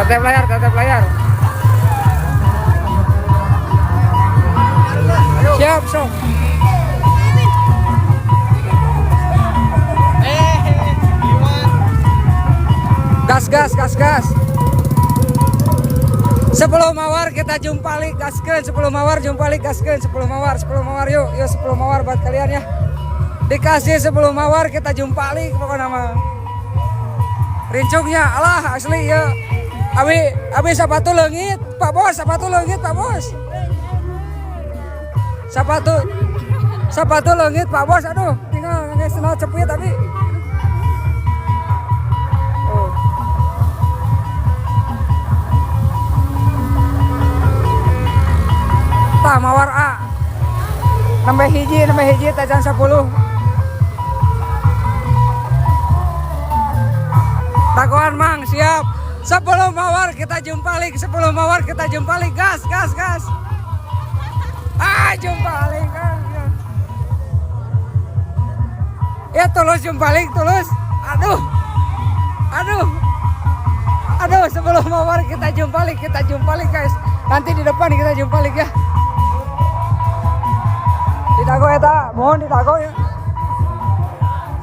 Speaker 1: Tetep layar, tetep layar. Siap, sok. Gas. Sebelum mawar kita jumpalik gaskeun, sebelum mawar jumpalik gaskeun, sebelum mawar yuk 10 mawar buat kalian ya. Dikasih sebelum mawar kita jumpalik pokoknya mah. Rincungnya alah asli ya. Abi sepatu leungit, Pak Bos, sepatu leungit Pak Bos. Sepatu leungit Pak Bos, aduh, tinggal ngeus senal cepit tapi. Oh. Tah mawar A. Nambah hiji tajan 10. Takoan Mang siap. 10 mawar kita jumpalik, gas. Jumpalik gas. Ya tulus jumpalik, tulus. Aduh. 10 mawar kita jumpalik guys. Nanti di depan kita jumpalik ya. Didago eta, mohon didago ya.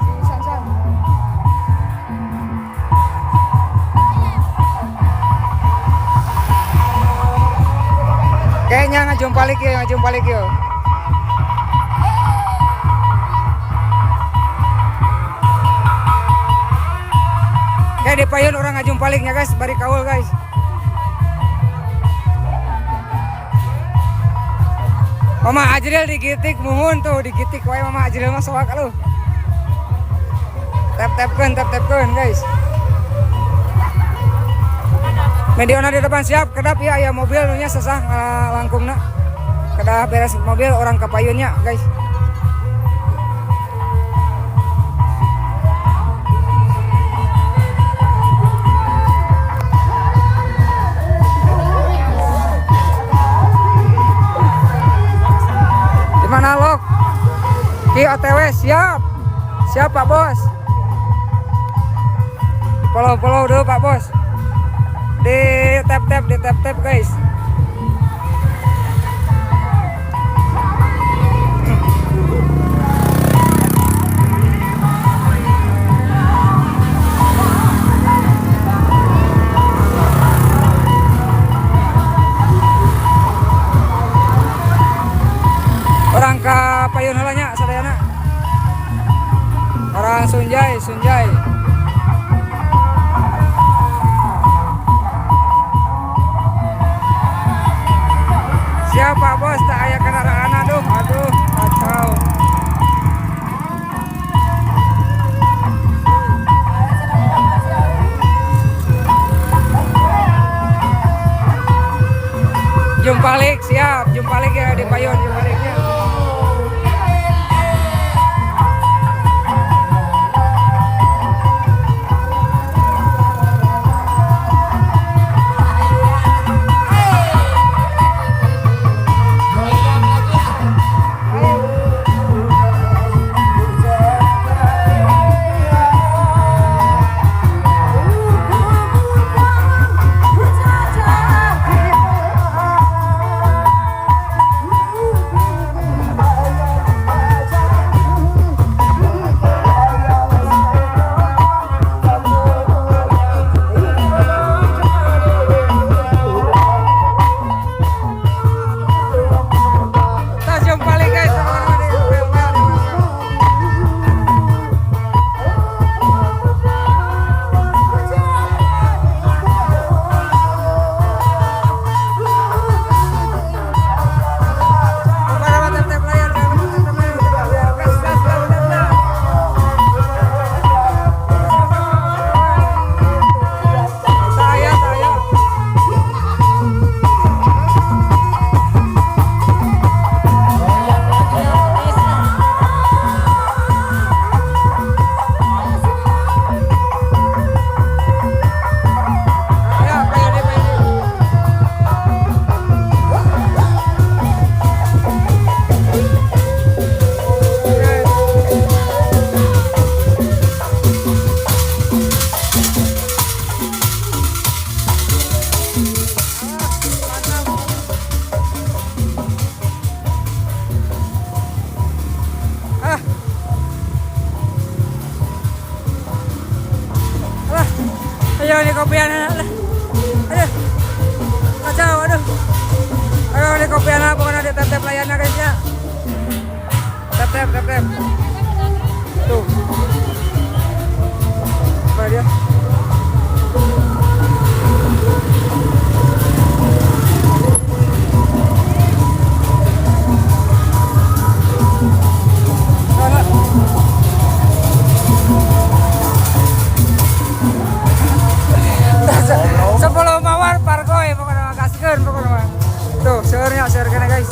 Speaker 1: Si Sansan. Kayaknya ngajumpalik yuk. Kayak di payun orang ngajumpaliknya guys, bari kaul guys. Mama Ajril digitik muhun tuh, digitik wae Mama Ajril mah soak lu. Tap-tapkeun guys. Mediona di depan siap, kedap ya aya mobil nya sesah langkungna. Kedah beres mobil orang ka payunnya guys. Mana lok? Ki OTW siap Pak Bos. Follow dulu Pak Bos. Di tap guys. Orang ka payun halanya sadayana. Orang Sunjai. Siap Pak Bos, tak aya kendaraan aduh kacau. Jumpalik siap, jumpalik ya di payun jumpaliknya. Aduh ini kopian. Aduh. Kacau aduh. Aduh ini kopian apa bukan ada tap-tap layarnya guys ya. Tap-tap. Tuh. Apa dia? Sepuluh mawar parkoy pokoknya kasihkan pokoknya. Tuh share kena guys.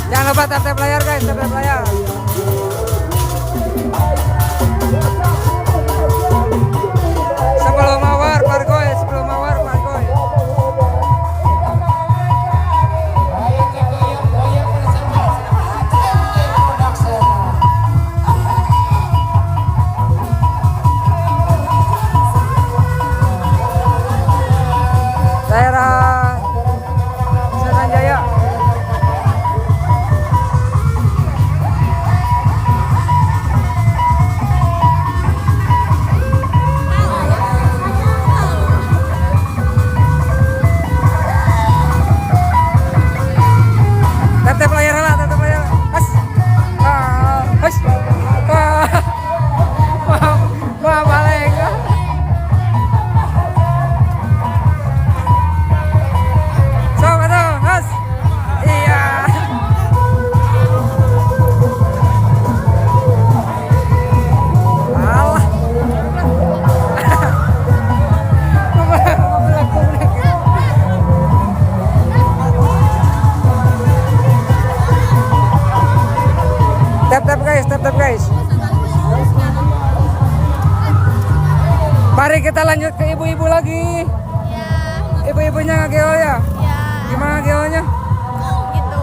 Speaker 1: Jangan lupa tap layar guys, tap layar. Sebelum mawar parkoy. Daerah Senanjaya. Tap layar lah, tap layar. Has. Has. Wah, balik. Sok atuh, has. Iya. Alah. Tap guys. Mari kita lanjut ke ibu-ibu lagi. Ibu-ibunya ngageo ya? Gimana geonya?
Speaker 5: Gitu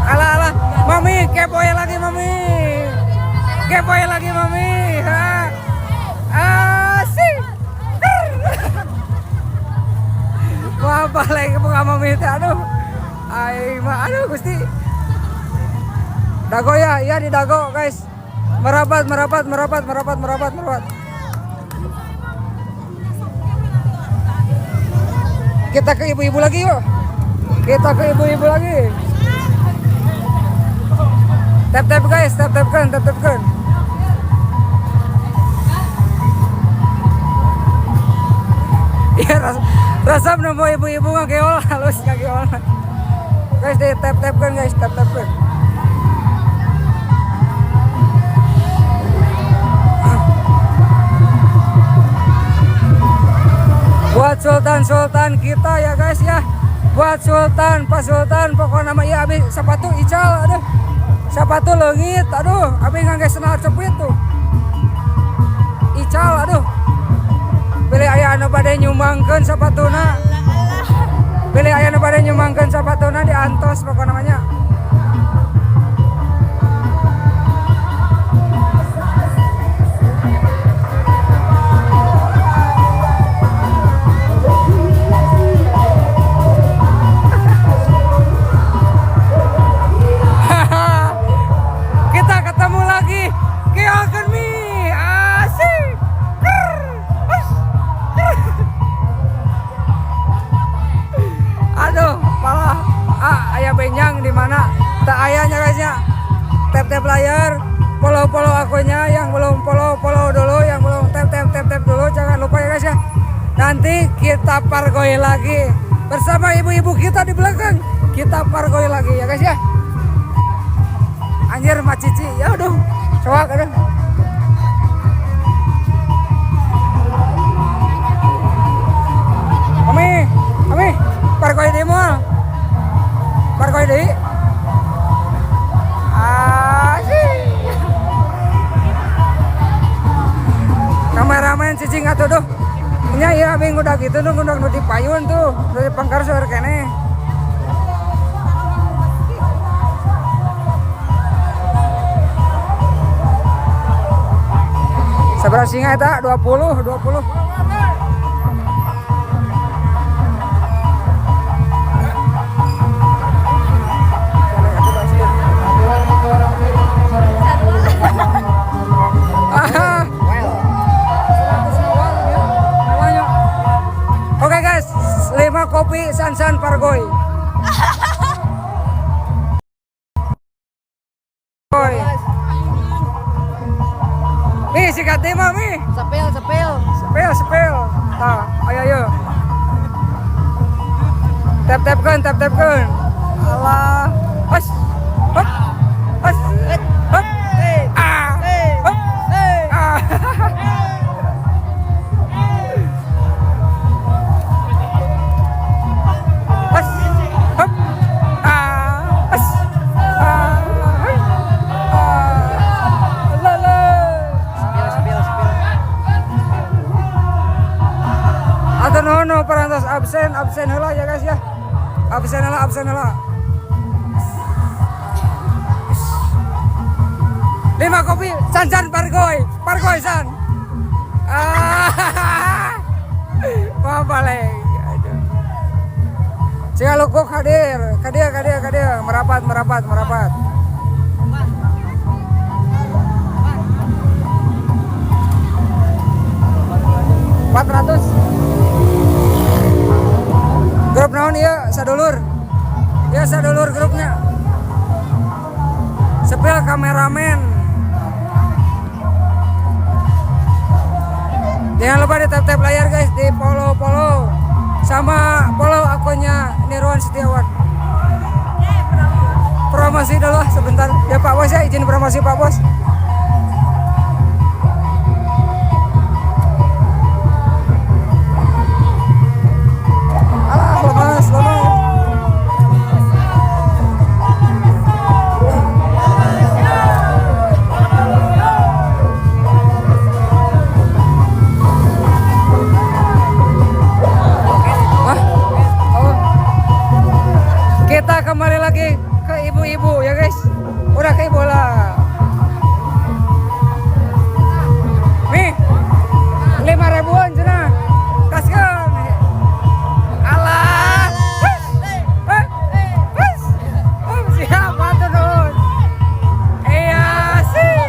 Speaker 1: Alah. Mami, kepoin lagi mami. Asik. Wah, balik ke muka mami teh aduh. Aduh Gusti. Dago ya, iya di dago guys. Merapat. Kita ke ibu-ibu lagi yuk. Tap guys, tap-tapkan. Iya rasa nemu ibu-ibu ngageol halus ngageol. Guys di tap-tapkan guys, tap-tapkan. Buat sultan kita ya guys ya. Buat sultan, Pak Sultan pokoknya nama iya abis sepatu ical aduh. Sepatu leungit aduh, abis ngangge senar cepit tuh. Ical aduh. Pilih aya anu bade nyumbangkeun sapatuna. Pilih aya anu bade nyumbangkeun sapatuna di Antos pokoknya namanya. Tap layar, follow akunnya, yang belum follow dulu, yang belum tap dulu, jangan lupa ya guys ya. Nanti kita pargoy lagi bersama ibu-ibu kita di belakang, kita pargoy lagi ya guys ya. Anjir Mak Cici, ya udah, coba aduh. Mami, pargoy di mall, pargoy di. Kameramen cicing atuh duh. Nya ieu abing udah gitu tuh udah nu dipayun tuh, nu dipangkar seueur keneh. Sabar singa eta 20. Oke guys, 5 kopi Sansan Pargoy. Mi sikat tema mi. Sepel. Tah, ayo. Tap-tapkeun. Alah. Hos. Hop. Hos. Hop. Ah. Hop. Ah. Hos. Hop. Ah. Hos. Ah. Lala. Atau nono perantos absen heula ya guys ya. Absen heula. 5 kopi Sansan Pargoy San. Wah balik. Aduh. Jika lokok hadir. Merapat. 400. Grup naon ieu sadulur. Ya sadulur grupnya. Sepil kameramen. Jangan lupa di tap layar guys, di follow sama follow akunnya Nirwan Setiawan. Promosi dulu sebentar. Ya Pak Bos ya, izin promosi Pak Bos. Alah, lemas. Kita kembali lagi ke ibu-ibu ya guys. Udah ke bola. Nih 5.000-an cenah. Kaskeun. Alah. Siap atuh nuhun. Iya sih.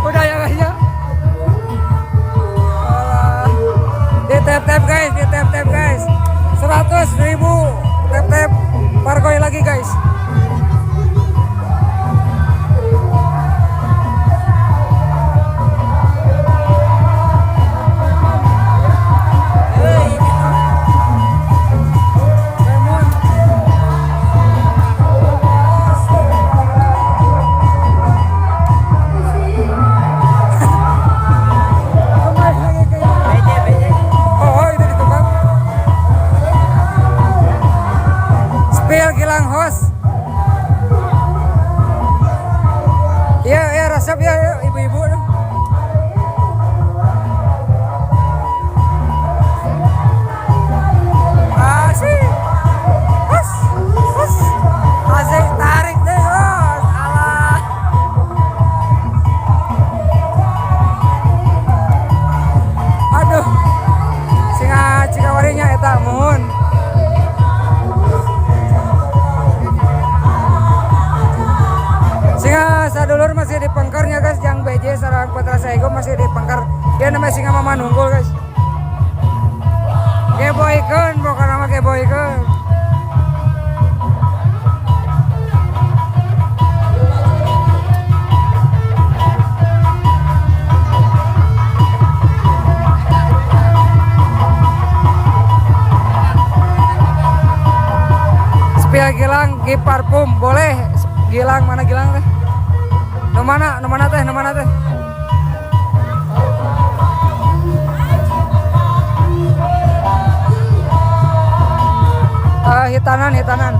Speaker 1: Udah ya guys ya. Di tap guys 100.000 tap Pargoy lagi guys. Ya resep ya ibu-ibu. Asik. Hus. Asik tarik deh, Bos. Alah. Aduh. Singa cikawarinya eta mohon. Sadulur masih di pengkarnya guys, yang BJ sarang Putra Saigo masih di pengkar. Dia namanya singa mama nunggul guys. Keboykeun, bukan nama keboykeun. Spill Gilang, Gi Parfum, boleh. Gilang, mana Gilang teh? Nomana teh? Hitanan.